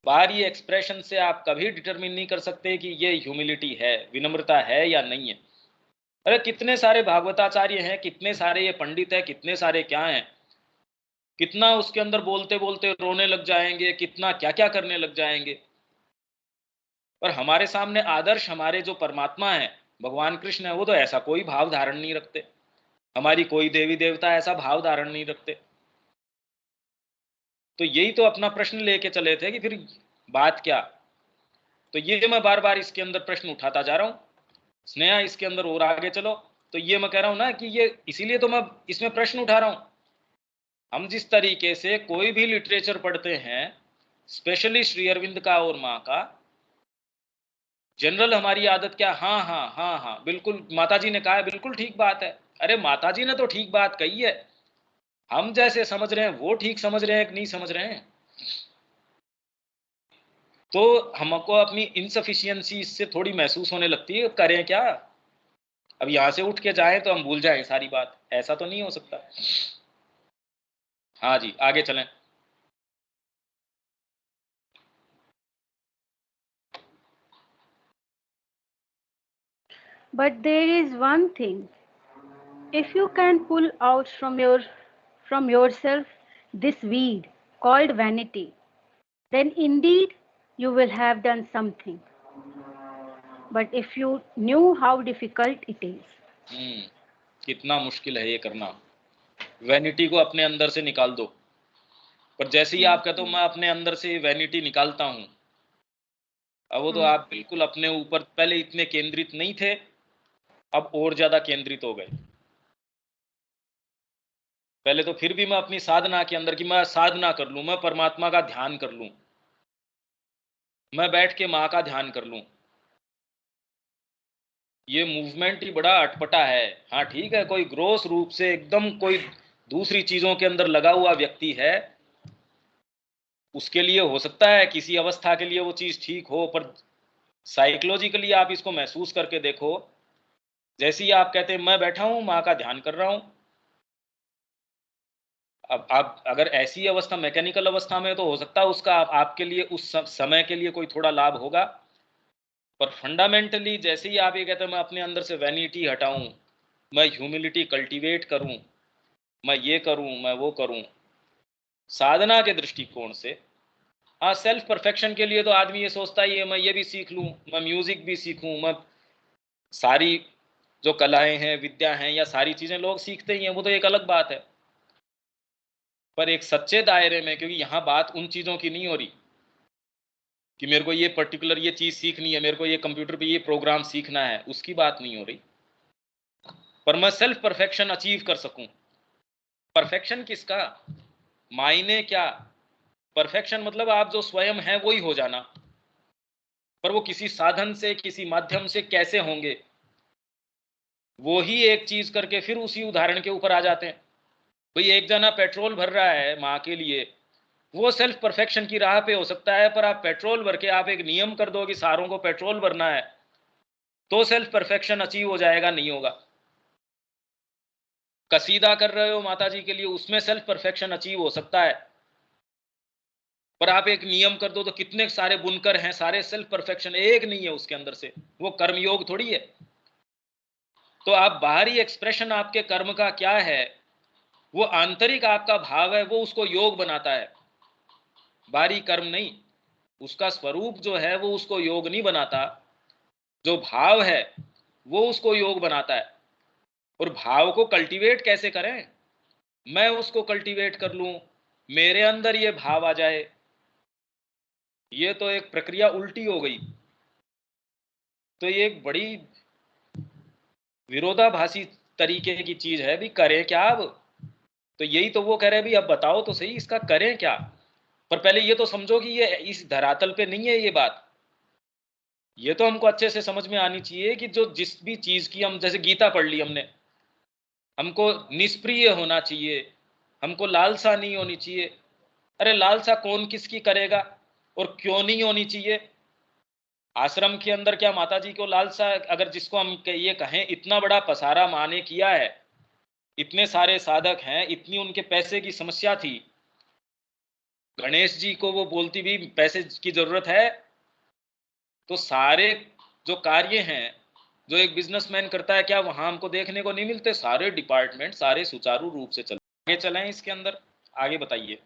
बाहरी एक्सप्रेशन से आप कभी डिटरमिन नहीं कर सकते कि ये ह्यूमिलिटी है, विनम्रता है या नहीं है। अरे कितने सारे भागवताचार्य हैं, कितने सारे ये पंडित हैं, कितने सारे क्या हैं, कितना उसके अंदर बोलते बोलते रोने लग जाएंगे, कितना क्या क्या करने लग जाएंगे। पर हमारे सामने आदर्श हमारे जो परमात्मा है, भगवान कृष्ण है, वो तो ऐसा कोई भाव धारण नहीं रखते। हमारी कोई देवी देवता ऐसा भाव धारण नहीं रखते। तो यही तो अपना प्रश्न लेके चले थे कि फिर बात क्या। तो ये मैं बार बार इसके अंदर प्रश्न उठाता जा रहा हूं, स्नेहा इसके अंदर और आगे चलो। तो ये मैं कह रहा हूं ना कि ये इसीलिए तो मैं इसमें प्रश्न उठा रहा हूं। हम जिस तरीके से कोई भी लिटरेचर पढ़ते हैं, स्पेशली श्री अरविंद का और माँ का, जनरल हमारी आदत क्या, हाँ हाँ हाँ हाँ बिल्कुल माता जी ने कहा है, बिल्कुल ठीक बात है। अरे माता जी ने तो ठीक बात कही है, हम जैसे समझ रहे हैं वो ठीक समझ रहे हैं कि नहीं समझ रहे हैं। तो हमको अपनी इनसफिशियंसी इससे थोड़ी महसूस होने लगती है, करें क्या। अब यहां से उठ के जाएं तो हम भूल जाएं सारी बात, ऐसा तो नहीं हो सकता। हाँ जी, आगे चलें। But there is one thing. If you can pull out from yourself this weed called vanity, then indeed you will have done something. But if you knew how difficult it is. कितना मुश्किल है ये करना। Vanity को अपने अंदर से निकाल दो। पर जैसे ही आप कहते हो मैं अपने अंदर से वैनिटी निकालता हूं, अब वो तो आप बिल्कुल अपने ऊपर पहले इतने केंद्रित नहीं थे, अब और ज्यादा केंद्रित हो गए। पहले तो फिर भी मैं अपनी साधना के अंदर कि मैं साधना कर लूं, मैं परमात्मा का ध्यान कर लूं, मैं बैठ के माँ का ध्यान कर लूं। ये मूवमेंट ही बड़ा अटपटा है। हाँ ठीक है, कोई ग्रोस रूप से एकदम कोई दूसरी चीजों के अंदर लगा हुआ व्यक्ति है, उसके लिए हो सकता है किसी अवस्था के लिए वो चीज ठीक हो। पर साइकोलॉजिकली आप इसको महसूस करके देखो। जैसे ही आप कहते हैं मैं बैठा हूं माँ का ध्यान कर रहा हूं, अब आप अगर ऐसी अवस्था मैकेनिकल अवस्था में तो हो सकता है उसका आपके लिए उस समय के लिए कोई थोड़ा लाभ होगा। पर फंडामेंटली जैसे ही आप ये कहते हैं मैं अपने अंदर से वैनिटी हटाऊं, मैं ह्यूमिलिटी कल्टीवेट करूं, मैं ये करूं, मैं वो करूं, साधना के दृष्टिकोण से। हाँ, सेल्फ परफेक्शन के लिए तो आदमी ये सोचता ही है मैं ये भी सीख लूं, मैं म्यूजिक भी सीखूं, मैं सारी जो कलाएं हैं, विद्या हैं, या सारी चीजें लोग सीखते ही हैं, वो तो एक अलग बात है। पर एक सच्चे दायरे में, क्योंकि यहाँ बात उन चीजों की नहीं हो रही कि मेरे को ये पर्टिकुलर ये चीज सीखनी है, मेरे को ये कंप्यूटर पे ये प्रोग्राम सीखना है, उसकी बात नहीं हो रही। पर मैं सेल्फ परफेक्शन अचीव कर सकूं। परफेक्शन किसका, मायने क्या। परफेक्शन मतलब आप जो स्वयं है वही हो जाना। पर वो किसी साधन से, किसी माध्यम से कैसे होंगे, वो ही एक चीज करके फिर उसी उदाहरण के ऊपर आ जाते हैं। भाई एक जना पेट्रोल भर रहा है माँ के लिए, वो सेल्फ परफेक्शन की राह पे हो सकता है, पर आप पेट्रोल भर के आप एक नियम कर दो कि सारों को पेट्रोल भरना है, तो सेल्फ परफेक्शन अचीव हो जाएगा? नहीं होगा। कसीदा कर रहे हो माता जी के लिए, उसमें सेल्फ परफेक्शन अचीव हो सकता है, पर आप एक नियम कर दो तो कितने सारे बुनकर हैं, सारे सेल्फ परफेक्शन एक नहीं है उसके अंदर से, वो कर्मयोग थोड़ी है। तो आप बाहरी एक्सप्रेशन आपके कर्म का क्या है, वो आंतरिक आपका भाव है, वो उसको योग बनाता है, बाहरी कर्म नहीं। उसका स्वरूप जो है वो उसको योग नहीं बनाता, जो भाव है वो उसको योग बनाता है। और भाव को कल्टीवेट कैसे करें? मैं उसको कल्टीवेट कर लूं, मेरे अंदर ये भाव आ जाए, ये तो एक प्रक्रिया उल्टी हो गई। तो ये एक बड़ी विरोधाभासी तरीके की चीज है। भी करें क्या अब? तो यही तो वो कह रहे हैं, भी अब बताओ तो सही इसका करें क्या। पर पहले ये तो समझो कि ये इस धरातल पे नहीं है ये बात। ये तो हमको अच्छे से समझ में आनी चाहिए कि जो जिस भी चीज की हम, जैसे गीता पढ़ ली हमने, हमको निष्प्रिय होना चाहिए, हमको लालसा नहीं होनी चाहिए। अरे लालसा कौन किसकी करेगा और क्यों नहीं होनी चाहिए? आश्रम के अंदर क्या माता जी को लालसा, अगर जिसको हम ये कहें इतना बड़ा पसारा माँ ने किया है, इतने सारे साधक हैं, इतनी उनके पैसे की समस्या थी, गणेश जी को वो बोलती भी पैसे की जरूरत है, तो सारे जो कार्य हैं जो एक बिजनेसमैन करता है, क्या वहां हमको देखने को नहीं मिलते? सारे डिपार्टमेंट सारे सुचारू रूप से चल आगे चलें इसके अंदर। आगे बताइए।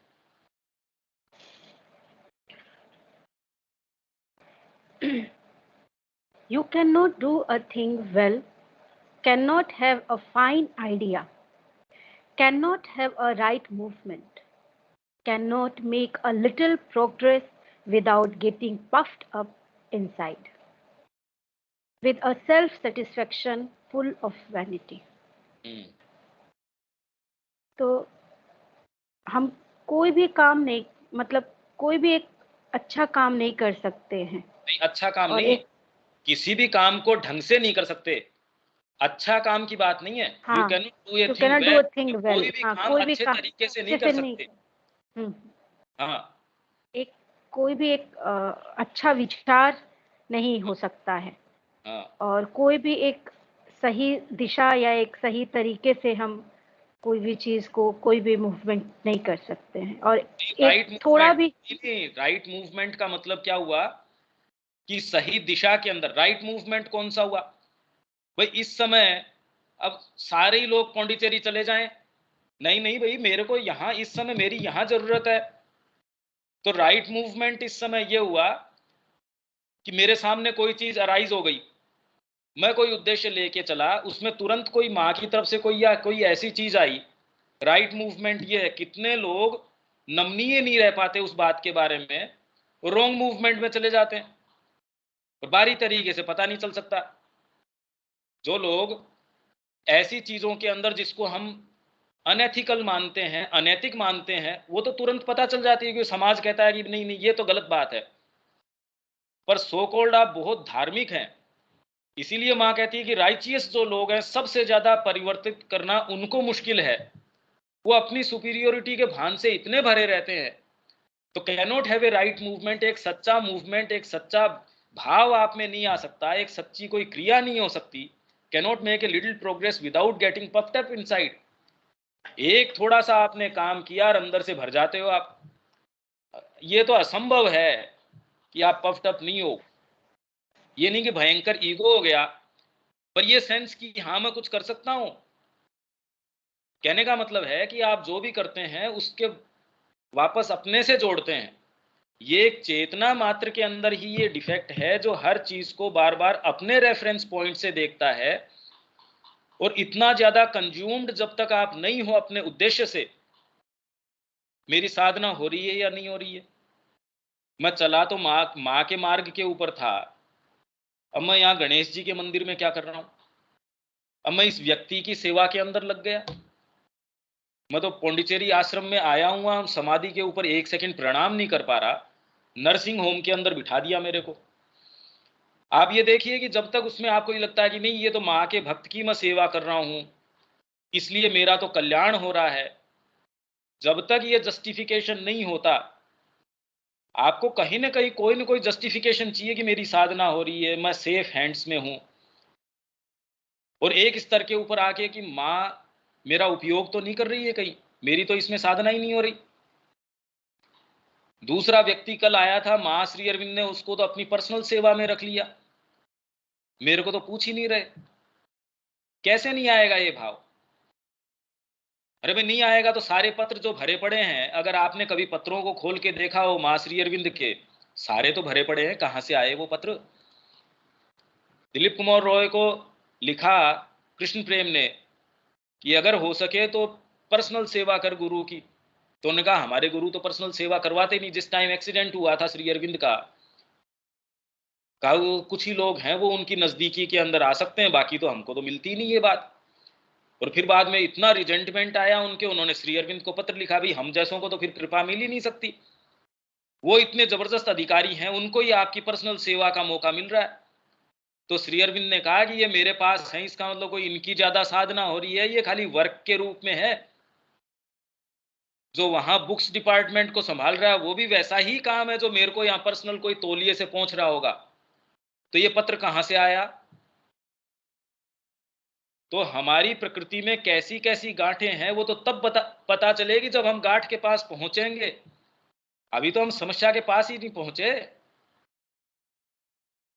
You cannot do a thing well, cannot have a fine idea, cannot have a right movement, cannot make a little progress without getting puffed up inside with a self satisfaction full of vanity. तो हम कोई भी काम नहीं, मतलब कोई भी एक अच्छा काम नहीं कर सकते हैं। नहीं, अच्छा काम और नहीं, एक किसी भी काम को ढंग से नहीं कर सकते। अच्छा काम की बात नहीं है। यू हाँ, can do a you thing cannot do well, a thing well. कोई भी हाँ, काम कोई भी अच्छे काम तरीके से नहीं अच्छे कर से नहीं। सकते। हम्म, हाँ एक कोई भी एक अच्छा विचार नहीं हो सकता है, हाँ। और कोई भी एक सही दिशा या एक सही तरीके से हम कोई भी चीज को, कोई भी मूवमेंट नहीं कर सकते हैं। और एक राइट थोड़ा मूवमेंट भी नहीं, राइट मूवमेंट का मतलब क्या हुआ कि सही दिशा के अंदर राइट मूवमेंट कौन सा हुआ? भाई इस समय अब सारे ही लोग पौंडीचेरी चले जाएं, नहीं नहीं भाई मेरे को यहाँ इस समय मेरी यहाँ जरूरत है। तो राइट मूवमेंट इस समय ये हुआ कि मेरे सामने कोई चीज अराइज हो गई, मैं कोई उद्देश्य लेके चला, उसमें तुरंत कोई माँ की तरफ से कोई या कोई ऐसी चीज आई। राइट मूवमेंट ये है। कितने लोग नमनीय नहीं रह पाते उस बात के बारे में, रॉन्ग मूवमेंट में चले जाते हैं और बारी तरीके से पता नहीं चल सकता। जो लोग ऐसी चीजों के अंदर जिसको हम अनएथिकल मानते हैं, अनैतिक मानते हैं, वो तो तुरंत पता चल जाती है कि समाज कहता है कि नहीं नहीं ये तो गलत बात है। पर सो कॉल्ड आप बहुत धार्मिक हैं, इसीलिए माँ कहती है कि राइचियस जो लोग हैं सबसे ज्यादा परिवर्तित करना उनको मुश्किल है। वो अपनी सुपीरियोरिटी के भान से इतने भरे रहते हैं। तो cannot have a right movement, एक सच्चा मूवमेंट, एक सच्चा भाव आप में नहीं आ सकता, एक सच्ची कोई क्रिया नहीं हो सकती। Cannot make a little progress without getting puffed up inside. एक थोड़ा सा आपने काम किया और अंदर से भर जाते हो आप। ये तो असंभव है कि आप पफ्ड अप नहीं हो। ये नहीं कि भयंकर ईगो हो गया, पर ये सेंस कि हाँ मैं कुछ कर सकता हूं। कहने का मतलब है कि आप जो भी करते हैं उसके वापस अपने से जोड़ते हैं। ये एक चेतना मात्र के अंदर ही ये डिफेक्ट है, जो हर चीज को बार बार अपने रेफरेंस पॉइंट से देखता है। और इतना ज्यादा कंज्यूम्ड जब तक आप नहीं हो अपने उद्देश्य से, मेरी साधना हो रही है या नहीं हो रही है, मैं चला तो माँ के मार्ग के ऊपर था, अब मैं यहाँ गणेश जी के मंदिर में क्या कर रहा हूं, अब मैं इस व्यक्ति की सेवा के अंदर लग गया। मैं तो पौंडीचेरी आश्रम में आया हुआ, समाधि के ऊपर एक सेकंड प्रणाम नहीं कर पा रहा, नर्सिंग होम के अंदर बिठा दिया मेरे को। आप ये देखिए कि जब तक उसमें आपको ये लगता है कि नहीं, ये तो माँ के भक्त की मैं सेवा कर रहा हूं, इसलिए मेरा तो कल्याण हो रहा है, जब तक ये जस्टिफिकेशन नहीं होता, आपको कहीं ना कहीं कोई ना कोई जस्टिफिकेशन चाहिए कि मेरी साधना हो रही है, मैं सेफ हैंड्स में हूं। और एक स्तर के ऊपर आके कि माँ मेरा उपयोग तो नहीं कर रही है, कहीं मेरी तो इसमें साधना ही नहीं हो रही। दूसरा व्यक्ति कल आया था, माँ श्री अरविंद ने उसको तो अपनी पर्सनल सेवा में रख लिया, मेरे को तो पूछ ही नहीं रहे। कैसे नहीं आएगा ये भाव? अरे भाई, नहीं आएगा तो सारे पत्र जो भरे पड़े हैं, अगर आपने कभी पत्रों को खोल के देखा हो माँ श्री अरविंद के, सारे तो भरे पड़े हैं, कहां से आए वो पत्र? दिलीप कुमार रॉय को लिखा कृष्ण प्रेम ने कि अगर हो सके तो पर्सनल सेवा कर गुरु की, तो उन्होंने कहा हमारे गुरु तो पर्सनल सेवा करवाते नहीं। जिस टाइम एक्सीडेंट हुआ था श्री अरविंद का, कहा वो कुछ ही लोग हैं वो उनकी नजदीकी के अंदर आ सकते हैं, बाकी तो हमको तो मिलती नहीं ये बात। और फिर बाद में इतना रिजेंटमेंट आया उनके, उन्होंने श्री अरविंद को पत्र लिखा, भी हम जैसों को तो फिर कृपा मिल ही नहीं सकती, वो इतने जबरदस्त अधिकारी हैं, उनको ही आपकी पर्सनल सेवा का मौका मिल रहा है। तो श्री अरविंद ने कहा कि ये मेरे पास है, इसका मतलब कोई इनकी ज्यादा साधना हो रही है, ये खाली वर्क के रूप में है। जो वहां बुक्स डिपार्टमेंट को संभाल रहा है वो भी वैसा ही काम है जो मेरे को यहाँ पर्सनल कोई तौलिए से पहुंच रहा होगा। तो ये पत्र कहां से आया? तो हमारी प्रकृति में कैसी कैसी गांठें हैं वो तो तब पता चलेगी जब हम गांठ के पास पहुंचेंगे। अभी तो हम समस्या के पास ही नहीं पहुंचे।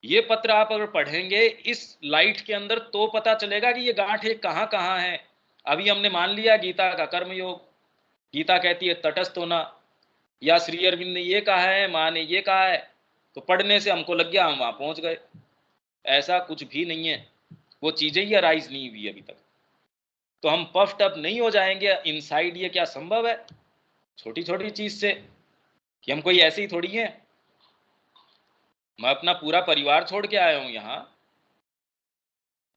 ये पत्र आप अगर पढ़ेंगे इस लाइट के अंदर तो पता चलेगा कि ये गांठें कहां कहां है। अभी हमने मान लिया गीता का कर्मयोग, गीता कहती है तटस्थ होना, या श्री अरविंद ने ये कहा है, माँ ने ये कहा है, तो पढ़ने से हमको लग गया हम वहां पहुंच गए। ऐसा कुछ भी नहीं है, वो चीजें ही अराइज नहीं हुई अभी तक। तो हम पफ्ड अप नहीं हो जाएंगे इनसाइड, ये क्या संभव है छोटी छोटी चीज से, कि हम कोई ऐसे ही थोड़ी हैं। मैं अपना पूरा परिवार छोड़ के आया हूं यहाँ,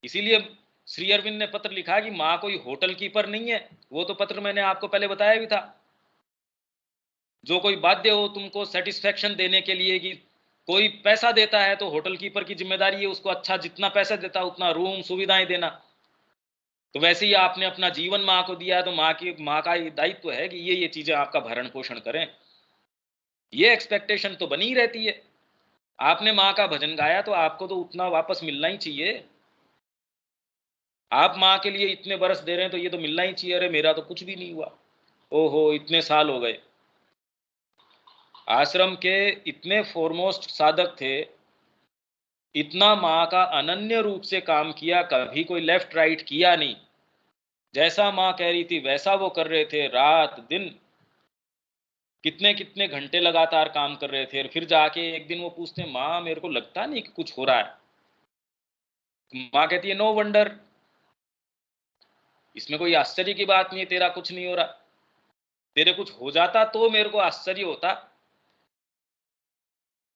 इसीलिए श्री अरविंद ने पत्र लिखा कि माँ कोई होटल कीपर नहीं है। वो तो पत्र मैंने आपको पहले बताया भी था। जो कोई बाध्य हो तुमको सेटिस्फेक्शन देने के लिए कि कोई पैसा देता है तो होटल कीपर की जिम्मेदारी है उसको अच्छा जितना पैसा देता उतना रूम सुविधाएं देना। तो वैसे ही आपने अपना जीवन माँ को दिया है, तो माँ का ये दायित्व है कि ये चीजें आपका भरण पोषण करें। ये एक्सपेक्टेशन तो बनी रहती है। आपने माँ का भजन गाया तो आपको तो उतना वापस मिलना ही चाहिए। आप माँ के लिए इतने बरस दे रहे हैं तो ये तो मिलना ही चाहिए। अरे मेरा तो कुछ भी नहीं हुआ, ओहो इतने साल हो गए। आश्रम के इतने फॉरमोस्ट साधक थे, इतना माँ का अनन्य रूप से काम किया, कभी कोई लेफ्ट राइट किया नहीं। जैसा माँ कह रही थी वैसा वो कर रहे थे, रात दिन कितने कितने घंटे लगातार काम कर रहे थे। और फिर जाके एक दिन वो पूछते हैं माँ मेरे को लगता नहीं कि कुछ हो रहा है। माँ कहती है नो वंडर, इसमें कोई आश्चर्य की बात नहीं है, तेरा कुछ नहीं हो रहा। तेरे कुछ हो जाता तो मेरे को आश्चर्य होता,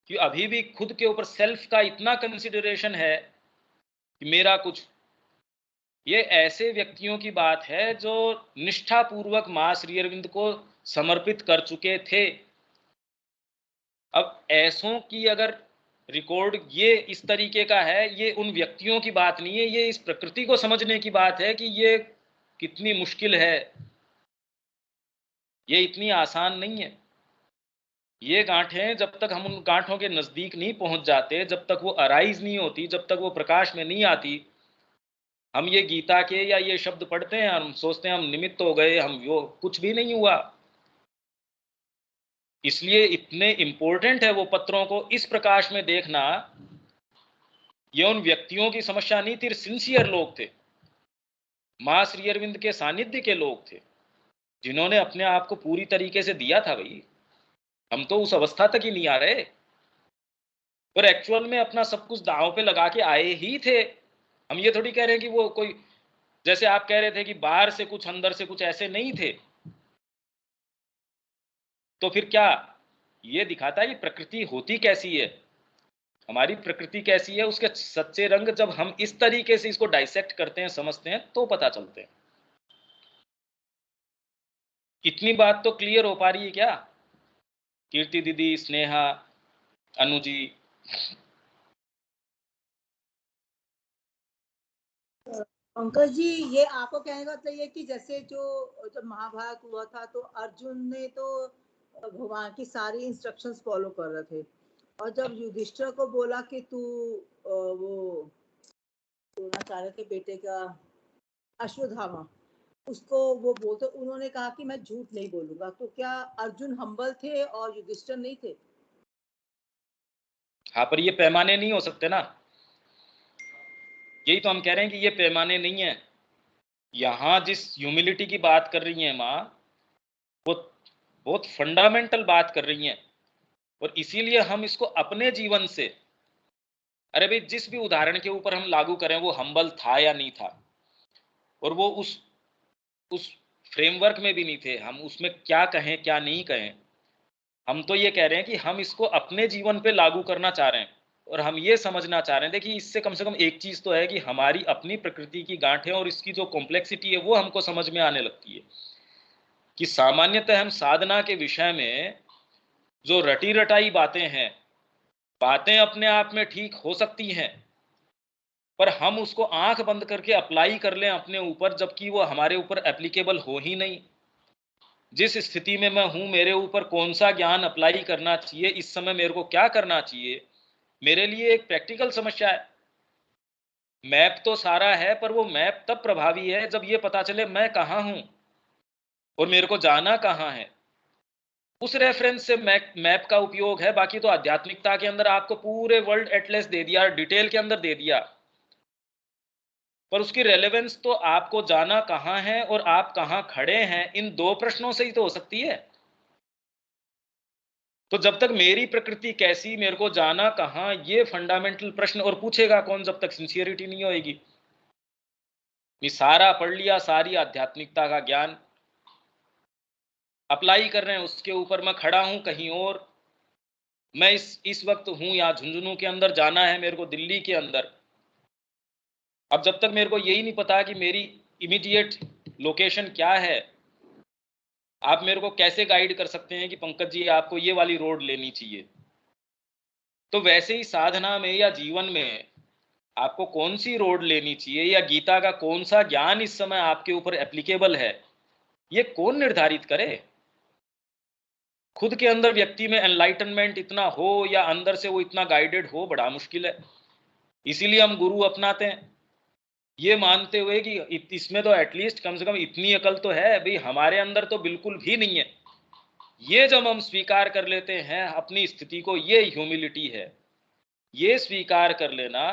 कि अभी भी खुद के ऊपर सेल्फ का इतना कंसिडरेशन है कि मेरा कुछ। ये ऐसे व्यक्तियों की बात है जो निष्ठापूर्वक मां श्री अरविंद को समर्पित कर चुके थे। अब ऐसों की अगर रिकॉर्ड ये इस तरीके का है, ये उन व्यक्तियों की बात नहीं है, ये इस प्रकृति को समझने की बात है कि ये कितनी मुश्किल है, ये इतनी आसान नहीं है। ये गांठें जब तक हम उन गांठों के नजदीक नहीं पहुंच जाते, जब तक वो अराइज नहीं होती, जब तक वो प्रकाश में नहीं आती, हम ये गीता के या ये शब्द पढ़ते हैं, हम सोचते हैं हम निमित्त हो गए, हम वो कुछ भी नहीं हुआ। इसलिए इतने इंपॉर्टेंट है वो पत्रों को इस प्रकाश में देखना। ये उन व्यक्तियों की समस्या नहीं थी, सिंसियर लोग थे, मां श्री अरविंद के सानिध्य के लोग थे, जिन्होंने अपने आप को पूरी तरीके से दिया था। भाई हम तो उस अवस्था तक ही नहीं आ रहे, पर एक्चुअल में अपना सब कुछ दांव पे लगा के आए ही थे। हम ये थोड़ी कह रहे हैं कि वो कोई, जैसे आप कह रहे थे कि बाहर से कुछ अंदर से कुछ, ऐसे नहीं थे। तो फिर क्या ये दिखाता है कि प्रकृति होती कैसी है, हमारी प्रकृति कैसी है, उसके सच्चे रंग जब हम इस तरीके से इसको डाइसेक्ट करते हैं, समझते हैं, तो पता चलते हैं। इतनी बात तो क्लियर हो पा रही है क्या? कीर्ति दीदी, स्नेहा, अनु जी, पंकज जी, ये आपको कहने का मतलब ये कि जैसे जब महाभारत हुआ था तो अर्जुन ने तो भगवान की सारी इंस्ट्रक्शंस फॉलो कर रहे थे, और जब युधिष्ठिर को बोला कि तू वो द्रोणाचार्य के बेटे का अश्वत्थामा, उसको वो बोलते, उन्होंने कहा कि मैं झूठ नहीं बोलूंगा, तो क्या अर्जुन हम्बल थे और युधिष्ठिर नहीं थे? हाँ, पर ये पैमाने नहीं हो सकते ना, यही तो हम कह रहे हैं कि ये पैमाने नहीं है। यहाँ जिस ह्यूमिलिटी की बात कर रही हैं माँ, वो बहुत फंडामेंटल बात कर रही हैं, और इसीलिए हम इसको अपने जीवन से, अरे भाई जिस भी उदाहरण के ऊपर हम लागू करें, वो हम्बल था या नहीं था, और वो उस फ्रेमवर्क में भी नहीं थे, हम उसमें क्या कहें क्या नहीं कहें, हम तो ये कह रहे हैं कि हम इसको अपने जीवन पे लागू करना चाह रहे हैं, और हम ये समझना चाह रहे हैं। देखिए, इससे कम से कम एक चीज तो है कि हमारी अपनी प्रकृति की गांठें और इसकी जो कॉम्प्लेक्सिटी है वो हमको समझ में आने लगती है, कि सामान्यतः हम साधना के विषय में जो रटी रटाई बातें हैं, बातें अपने आप में ठीक हो सकती हैं, पर हम उसको आंख बंद करके अप्लाई कर लें अपने ऊपर, जबकि वो हमारे ऊपर एप्लीकेबल हो ही नहीं। जिस स्थिति में मैं हूं, मेरे ऊपर कौन सा ज्ञान अप्लाई करना चाहिए, इस समय मेरे को क्या करना चाहिए, मेरे लिए एक प्रैक्टिकल समस्या है। मैप तो सारा है, पर वो मैप तब प्रभावी है जब ये पता चले मैं कहां हूं और मेरे को जाना कहां है। उस रेफरेंस से मैप का उपयोग है। बाकी तो आध्यात्मिकता के अंदर आपको पूरे वर्ल्ड एटलस दे दिया, डिटेल के अंदर दे दिया, पर उसकी रेलेवेंस तो आपको जाना कहां है और आप कहां खड़े हैं, इन दो प्रश्नों से ही तो हो सकती है। तो जब तक मेरी प्रकृति कैसी, मेरे को जाना कहां, ये फंडामेंटल प्रश्न, और पूछेगा कौन जब तक सिंसियरिटी नहीं होएगी। ये सारा पढ़ लिया, सारी आध्यात्मिकता का ज्ञान अप्लाई कर रहे हैं, उसके ऊपर मैं खड़ा हूं कहीं और, मैं इस वक्त हूं यहाँ झुंझुनू के अंदर, जाना है मेरे को दिल्ली के अंदर। अब जब तक मेरे को यही नहीं पता कि मेरी इमीडिएट लोकेशन क्या है, आप मेरे को कैसे गाइड कर सकते हैं कि पंकज जी आपको ये वाली रोड लेनी चाहिए। तो वैसे ही साधना में या जीवन में आपको कौन सी रोड लेनी चाहिए, या गीता का कौन सा ज्ञान इस समय आपके ऊपर एप्लीकेबल है, ये कौन निर्धारित करे। खुद के अंदर व्यक्ति में एनलाइटनमेंट इतना हो या अंदर से वो इतना गाइडेड हो, बड़ा मुश्किल है। इसीलिए हम गुरु अपनाते हैं, ये मानते हुए कि इसमें तो एटलीस्ट कम से कम इतनी अकल तो है भाई, हमारे अंदर तो बिल्कुल भी नहीं है। ये जब हम स्वीकार कर लेते हैं अपनी स्थिति को, ये ह्यूमिलिटी है। ये स्वीकार कर लेना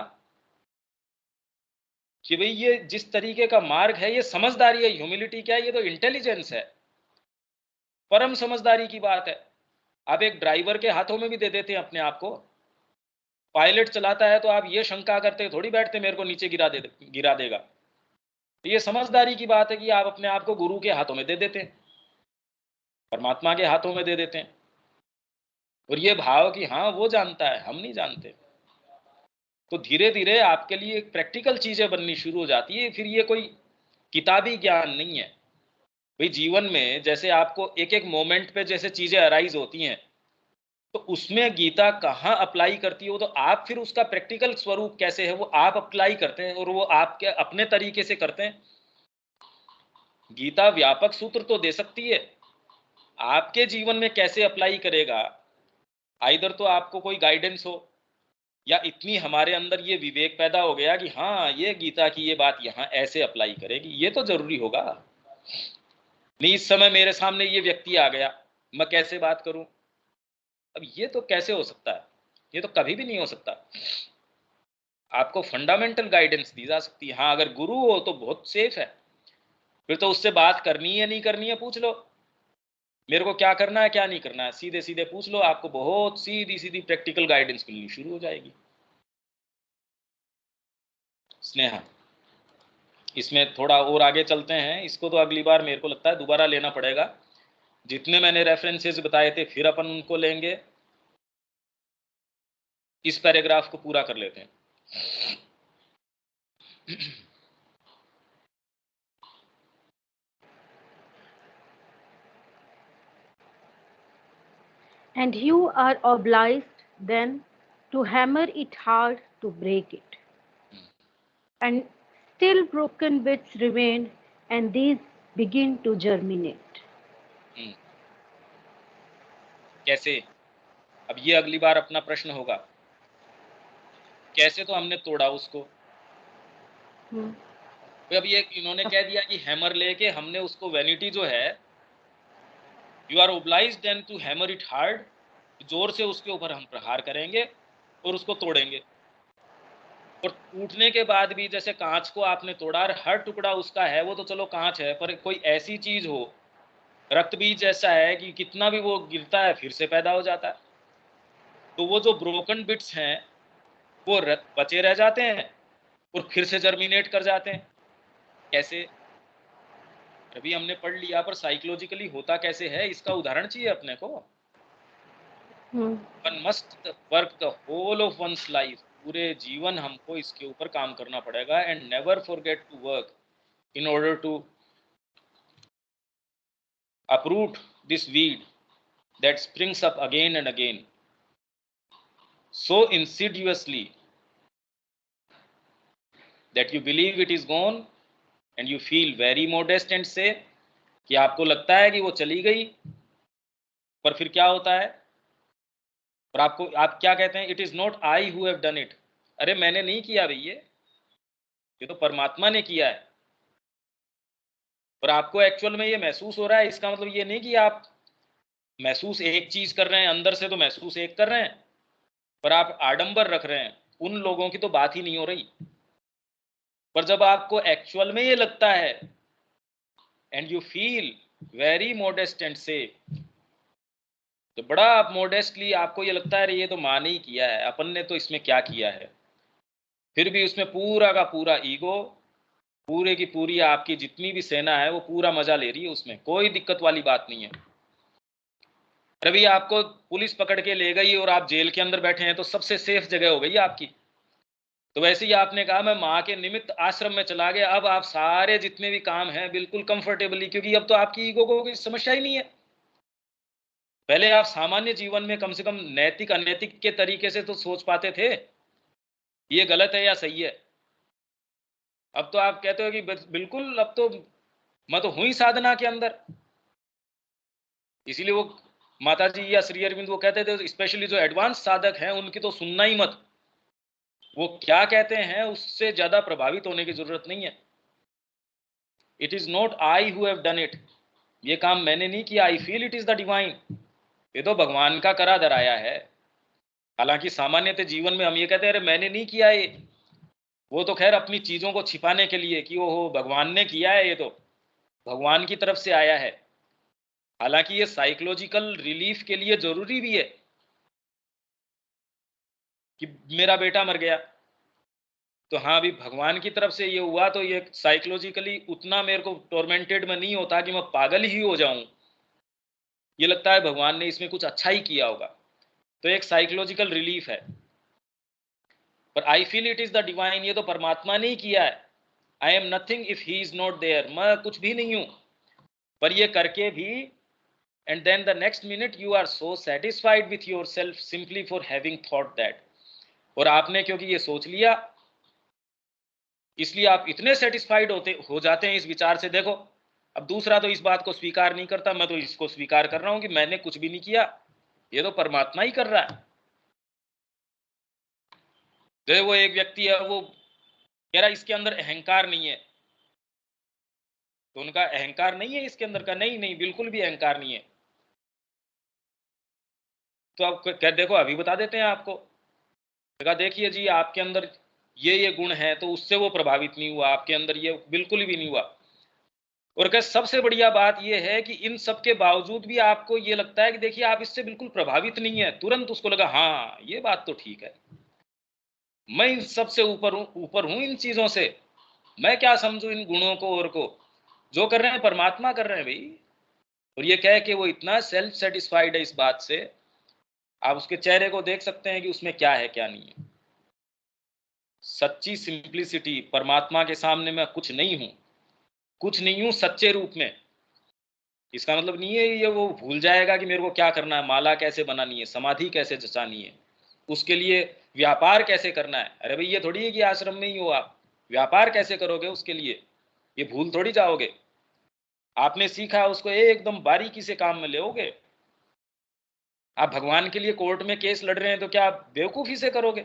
कि भाई ये जिस तरीके का मार्ग है, ये समझदारी है। ह्यूमिलिटी क्या है? ये तो इंटेलिजेंस है, परम समझदारी की बात है। आप एक ड्राइवर के हाथों में भी दे देते हैं अपने आप को। पायलट चलाता है तो आप ये शंका करते थोड़ी बैठते मेरे को नीचे गिरा देगा। तो ये समझदारी की बात है कि आप अपने आप को गुरु के हाथों में दे देते हैं, परमात्मा के हाथों में दे देते हैं, और ये भाव कि हाँ वो जानता है, हम नहीं जानते। तो धीरे धीरे आपके लिए एक प्रैक्टिकल चीजें बननी शुरू हो जाती है। फिर ये कोई किताबी ज्ञान नहीं है भाई। जीवन में जैसे आपको एक एक मोमेंट पे जैसे चीजें अराइज होती हैं, तो उसमें गीता कहाँ अप्लाई करती है, वो तो आप फिर उसका प्रैक्टिकल स्वरूप कैसे है वो आप अप्लाई करते हैं, और वो आपके अपने तरीके से करते हैं। गीता व्यापक सूत्र तो दे सकती है, आपके जीवन में कैसे अप्लाई करेगा, आइदर तो आपको कोई गाइडेंस हो, या इतनी हमारे अंदर ये विवेक पैदा हो गया कि हाँ ये गीता की ये बात यहाँ ऐसे अप्लाई करेगी, ये तो जरूरी होगा। नहीं, इस समय मेरे सामने ये व्यक्ति आ गया, मैं कैसे बात करूं? अब ये तो कैसे हो सकता है? ये तो कभी भी नहीं हो सकता। आपको फंडामेंटल गाइडेंस दी जा सकती है। हाँ, अगर गुरु हो तो बहुत सेफ है, फिर तो उससे बात करनी है नहीं करनी है पूछ लो, मेरे को क्या करना है क्या नहीं करना है, सीधे सीधे पूछ लो, आपको बहुत सीधी सीधी प्रैक्टिकल गाइडेंस मिलनी शुरू हो जाएगी। स्नेहा, इसमें थोड़ा और आगे चलते हैं। इसको तो अगली बार मेरे को लगता है दोबारा लेना पड़ेगा। जितने मैंने रेफरेंसेस बताए थे फिर अपन उनको लेंगे। इस पैराग्राफ को पूरा कर लेते हैं। And you are obliged then to hammer it hard to break it. And still broken bits remain and these begin to germinate. कैसे? अब ये अगली बार अपना प्रश्न होगा, कैसे तो हमने तोड़ा उसको। अब ये इन्होंने कह दिया कि हैमर लेके हमने उसको वैनिटी जो है, you are obliged then to hammer it hard, जोर से उसके ऊपर हम प्रहार करेंगे और उसको तोड़ेंगे। और टूटने के बाद भी जैसे कांच को आपने तोड़ा, हर टुकड़ा उसका है, वो तो चलो कांच है, पर कोई ऐसी चीज हो, रक्त बीज जैसा है कि कितना भी वो गिरता है फिर से पैदा हो जाता है। तो वो जो ब्रोकन बिट्स हैं वो बचे रह जाते हैं और फिर से जर्मिनेट कर जाते हैं। कैसे? अभी हमने पढ़ लिया, पर साइकोलॉजिकली होता कैसे है इसका उदाहरण चाहिए अपने को। One must work the whole of one's life, पूरे जीवन हमको इसके ऊपर काम करना पड़ेगा। And never forget to work in order to uproot this weed that springs up again and again so insidiously that you believe it is gone and you feel very modest and say कि आपको लगता है कि वो चली गई, पर फिर क्या होता है? और आप क्या कहते हैं? It is not I who have done it, अरे मैंने नहीं किया भैया, ये तो परमात्मा ने किया है। और आपको एक्चुअल में ये महसूस हो रहा है, इसका मतलब ये नहीं कि आप महसूस एक चीज कर रहे हैं, अंदर से तो महसूस एक कर रहे हैं, पर आप आडंबर रख रहे हैं। उन लोगों की तो बात ही नहीं हो रही। पर जब आपको एक्चुअल में ये लगता है and you feel very modest and से, तो बड़ा आप मोडेस्टली आपको ये लगता है ये तो मां ने ही किया है, अपन ने तो इसमें क्या किया है। फिर भी उसमें पूरा का पूरा ईगो, पूरे की पूरी आपकी जितनी भी सेना है वो पूरा मजा ले रही है, उसमें कोई दिक्कत वाली बात नहीं है। अभी आपको पुलिस पकड़ के ले गई और आप जेल के अंदर बैठे हैं तो सबसे सेफ जगह हो गई आपकी। तो वैसे ही आपने कहा मैं माँ के निमित्त आश्रम में चला गया, अब आप सारे जितने भी काम हैं बिल्कुल कंफर्टेबली, क्योंकि अब तो आपकी ईगो को कोई समस्या ही नहीं है। पहले आप सामान्य जीवन में कम से कम नैतिक अनैतिक के तरीके से तो सोच पाते थे ये गलत है या सही है। अब तो आप कहते हो कि बिल्कुल अब तो मैं तो हूं ही साधना के अंदर। इसीलिए वो माता जी या श्री अरविंद वो कहते थे स्पेशली जो एडवांस साधक हैं उनकी तो सुनना ही मत, वो क्या कहते हैं उससे ज्यादा प्रभावित होने की जरूरत नहीं है। It is not I who have done it, ये काम मैंने नहीं किया, आई feel it is the divine, ये तो भगवान का करा धराया है। हालांकि सामान्यतः जीवन में हम ये कहते हैं अरे मैंने नहीं किया ये, वो तो खैर अपनी चीजों को छिपाने के लिए कि ओहो भगवान ने किया है, ये तो भगवान की तरफ से आया है। हालांकि ये साइकोलॉजिकल रिलीफ के लिए जरूरी भी है कि मेरा बेटा मर गया तो हाँ अभी भगवान की तरफ से ये हुआ, तो ये साइकोलॉजिकली उतना मेरे को टॉर्मेंटेड में नहीं होता कि मैं पागल ही हो जाऊं, ये लगता है भगवान ने इसमें कुछ अच्छा ही किया होगा, तो एक साइकोलॉजिकल रिलीफ है। पर I feel it is the divine, ये तो परमात्मा ने ही किया है। I am nothing if he is not there, मैं कुछ भी नहीं हूं। पर ये करके भी and then the next minute you are so satisfied with yourself simply for having thought that, और आपने क्योंकि ये सोच लिया इसलिए आप इतने सेटिस्फाइड हो जाते हैं इस विचार से, देखो अब दूसरा तो इस बात को स्वीकार नहीं करता, मैं तो इसको स्वीकार कर रहा हूं कि मैंने कुछ भी नहीं किया, ये तो परमात्मा ही कर रहा है। तो वो एक व्यक्ति है वो कह रहा इसके अंदर अहंकार नहीं है, तो उनका अहंकार नहीं है इसके अंदर का, नहीं नहीं बिल्कुल भी अहंकार नहीं है। तो आप क्या देखो अभी बता देते हैं आपको, देखिए जी आपके अंदर ये गुण है, तो उससे वो प्रभावित नहीं हुआ, आपके अंदर ये बिल्कुल भी नहीं हुआ। और क्या सबसे बढ़िया बात ये है कि इन सब के बावजूद भी आपको ये लगता है कि देखिए आप इससे बिल्कुल प्रभावित नहीं है, तुरंत उसको लगा हाँ ये बात तो ठीक है, मैं इन सबसे ऊपर हूं इन चीजों से, मैं क्या समझू इन गुणों को, और को जो कर रहे हैं परमात्मा कर रहे हैं भाई। और ये कह के वो इतना सेल्फ सेटिस्फाइड है इस बात से, आप उसके चेहरे को देख सकते हैं कि उसमें क्या है क्या नहीं है। सच्ची सिंप्लिसिटी, परमात्मा के सामने मैं कुछ नहीं हूं, कुछ नहीं हूं सच्चे रूप में। इसका मतलब नहीं है ये वो भूल जाएगा कि मेरे को क्या करना है, माला कैसे बनानी है, समाधि कैसे जचानी है, उसके लिए व्यापार कैसे करना है। अरे भाई ये थोड़ी है कि आश्रम में ही हो आप, व्यापार कैसे करोगे उसके लिए? ये भूल थोड़ी जाओगे। आपने सीखा उसको एकदम बारीकी से काम में लेओगे। आप भगवान के लिए कोर्ट में केस लड़ रहे हैं तो क्या आप बेवकूफी से करोगे?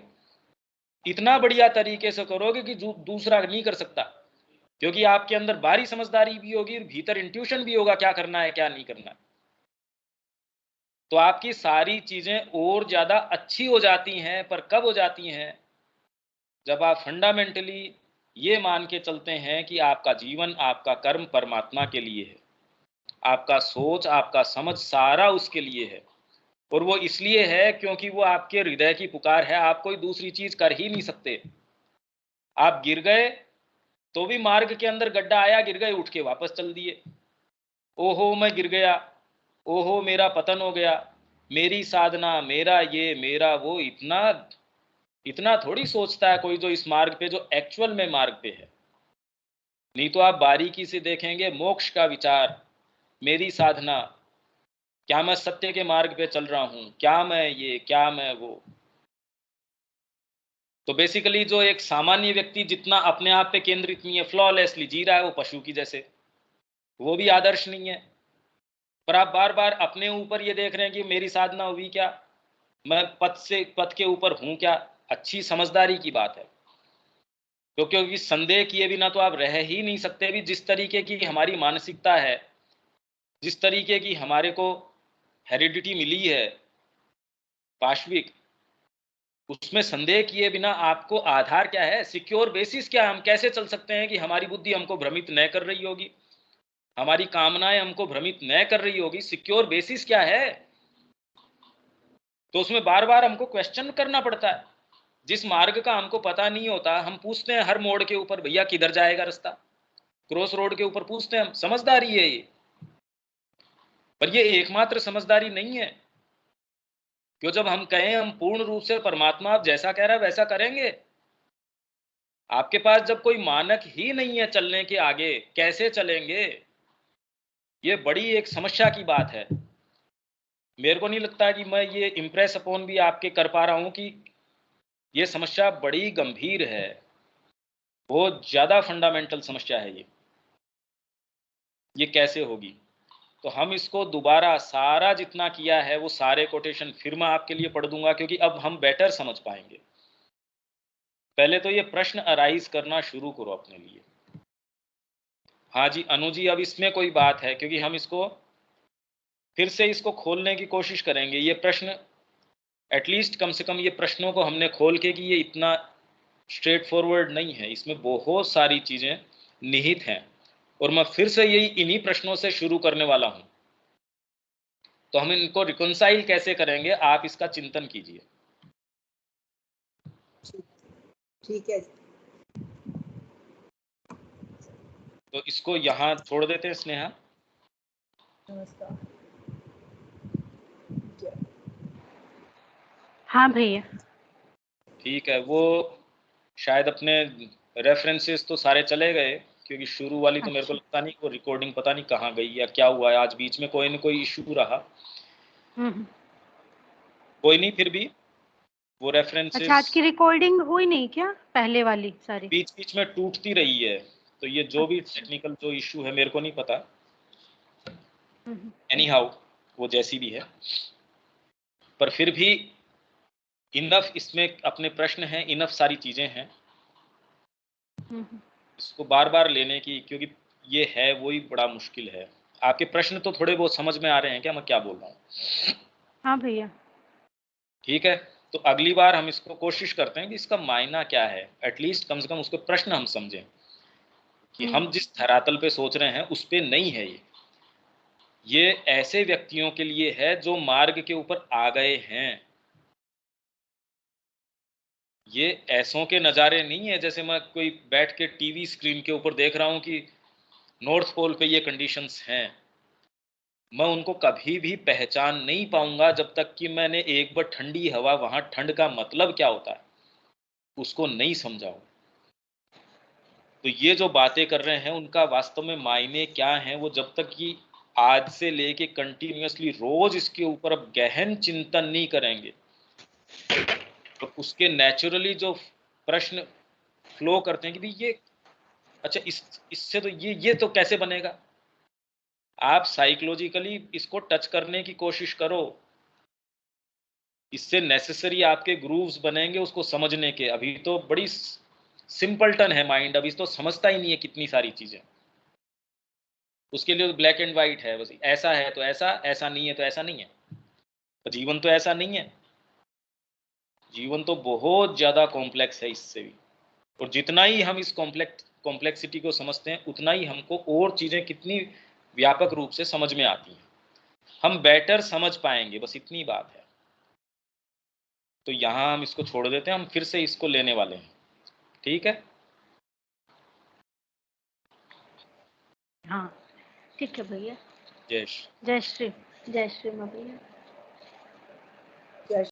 इतना बढ़िया तरीके से करोगे कि दूसरा नहीं कर सकता, क्योंकि आपके अंदर बाहरी समझदारी भी होगी और भीतर इंट्यूशन भी होगा क्या करना है क्या नहीं करना है। तो आपकी सारी चीजें और ज्यादा अच्छी हो जाती हैं। पर कब हो जाती हैं? जब आप फंडामेंटली ये मान के चलते हैं कि आपका जीवन, आपका कर्म परमात्मा के लिए है, आपका सोच, आपका समझ सारा उसके लिए है, और वो इसलिए है क्योंकि वो आपके हृदय की पुकार है। आप कोई दूसरी चीज कर ही नहीं सकते। आप गिर गए तो भी मार्ग के अंदर गड्ढा आया, गिर गए, उठ के वापस चल दिए। ओहो मैं गिर गया, ओहो मेरा पतन हो गया, मेरी साधना, मेरा ये, मेरा वो, इतना इतना थोड़ी सोचता है कोई जो इस मार्ग पे, जो एक्चुअल में मार्ग पे है। नहीं तो आप बारीकी से देखेंगे, मोक्ष का विचार, मेरी साधना, क्या मैं सत्य के मार्ग पे चल रहा हूं, क्या मैं ये, क्या मैं वो। तो बेसिकली जो एक सामान्य व्यक्ति जितना अपने आप पे केंद्रित नहीं है, फ्लॉलेसली जी रहा है, वो पशु की जैसे, वो भी आदर्श नहीं है। पर आप बार बार अपने ऊपर ये देख रहे हैं कि मेरी साधना हुई क्या, मैं पद के ऊपर हूं क्या। अच्छी समझदारी की बात है, क्योंकि संदेह किए बिना तो आप रह ही नहीं सकते। भी जिस तरीके की हमारी मानसिकता है, जिस तरीके की हमारे को हेरिडिटी मिली है पाश्विक, उसमें संदेह किए बिना आपको आधार क्या है, सिक्योर बेसिस क्या है? हम कैसे चल सकते हैं कि हमारी बुद्धि हमको भ्रमित न कर रही होगी, हमारी कामनाएं हमको भ्रमित न कर रही होगी? सिक्योर बेसिस क्या है? तो उसमें बार बार हमको क्वेश्चन करना पड़ता है। जिस मार्ग का हमको पता नहीं होता, हम पूछते हैं हर मोड़ के ऊपर, भैया किधर जाएगा रास्ता, क्रॉस रोड के ऊपर पूछते हैं हम। समझदारी है ये, पर ये एकमात्र समझदारी नहीं है। क्यों? जब हम कहें हम पूर्ण रूप से परमात्मा आप जैसा कह रहा है वैसा करेंगे, आपके पास जब कोई मानक ही नहीं है चलने के आगे, कैसे चलेंगे? ये बड़ी एक समस्या की बात है। मेरे को नहीं लगता कि मैं ये इम्प्रेस अपॉन भी आपके कर पा रहा हूं कि ये समस्या बड़ी गंभीर है, बहुत ज्यादा फंडामेंटल समस्या है ये कैसे होगी? तो हम इसको दोबारा सारा जितना किया है वो सारे कोटेशन फिर मैं आपके लिए पढ़ दूंगा, क्योंकि अब हम बेटर समझ पाएंगे। पहले तो ये प्रश्न अराइज करना शुरू करो अपने लिए। हाँ जी अनु जी, अब इसमें कोई बात है, क्योंकि हम इसको फिर से इसको खोलने की कोशिश करेंगे। ये प्रश्न एटलीस्ट कम से कम ये प्रश्नों को हमने खोल के कि ये इतना स्ट्रेट फॉरवर्ड नहीं है, इसमें बहुत सारी चीजें निहित हैं, और मैं फिर से यही इन्हीं प्रश्नों से शुरू करने वाला हूं। तो हम इनको रिकॉन्साइल कैसे करेंगे, आप इसका चिंतन कीजिए। ठीक है। तो इसको यहाँ छोड़ देते हैं स्नेहा। नमस्कार। हाँ भैया। ठीक है, वो शायद अपने रेफरेंसेस तो सारे चले गए, क्योंकि शुरू वाली तो मेरे को लगता नहीं, वो रिकॉर्डिंग पता नहीं कहाँ गई या क्या हुआ है। आज बीच में कोई न कोई इशू रहा। कोई नहीं, फिर भी वो रेफरेंसेस अच्छा, आज की रिकॉर्डिंग हुई नहीं क्या, पहले वाली सारी? बीच बीच में टूटती रही है। तो ये जो भी टेक्निकल जो इशू है मेरे को नहीं पता। एनी हाउ, वो जैसी भी है, पर फिर भी इनफ इसमें अपने प्रश्न हैं, इनफ सारी चीजें हैं इसको बार बार लेने की, क्योंकि ये है वही बड़ा मुश्किल है। आपके प्रश्न तो थोड़े बहुत समझ में आ रहे हैं क्या मैं क्या बोल रहा हूँ? हाँ भैया। ठीक है, तो अगली बार हम इसको कोशिश करते हैं कि इसका मायना क्या है, एटलीस्ट कम से कम उसके प्रश्न हम समझें कि हम जिस धरातल पे सोच रहे हैं उस पे नहीं है ये ऐसे व्यक्तियों के लिए है जो मार्ग के ऊपर आ गए हैं। ये ऐसों के नज़ारे नहीं है जैसे मैं कोई बैठ के टीवी स्क्रीन के ऊपर देख रहा हूँ कि नॉर्थ पोल पे ये कंडीशंस हैं। मैं उनको कभी भी पहचान नहीं पाऊंगा जब तक कि मैंने एक बार ठंडी हवा, वहां ठंड का मतलब क्या होता है उसको नहीं समझाऊं। तो ये जो बातें कर रहे हैं उनका वास्तव में मायने क्या हैं, वो जब तक कि आज से लेके कंटिन्यूअसली रोज इसके ऊपर अब गहन चिंतन नहीं करेंगे, तो उसके नेचुरली जो प्रश्न फ्लो करते हैं कि भाई ये अच्छा इससे तो ये तो कैसे बनेगा। आप साइकोलॉजिकली इसको टच करने की कोशिश करो, इससे नेसेसरी आपके ग्रूव्स बनेंगे उसको समझने के। अभी तो बड़ी सिंपलटन है माइंड, अभी तो समझता ही नहीं है कितनी सारी चीजें। उसके लिए तो ब्लैक एंड व्हाइट है, बस ऐसा है तो ऐसा, ऐसा नहीं है तो ऐसा नहीं है। तो जीवन तो ऐसा नहीं है, जीवन तो बहुत ज्यादा कॉम्प्लेक्स है इससे भी। और जितना ही हम इस कॉम्प्लेक्सिटी को समझते हैं उतना ही हमको और चीजें कितनी व्यापक रूप से समझ में आती हैं, हम बेटर समझ पाएंगे, बस इतनी बात है। तो यहाँ हम इसको छोड़ देते हैं, हम फिर से इसको लेने वाले हैं, ठीक है। हाँ ठीक है भैया। जय जय श्री माँ भैया।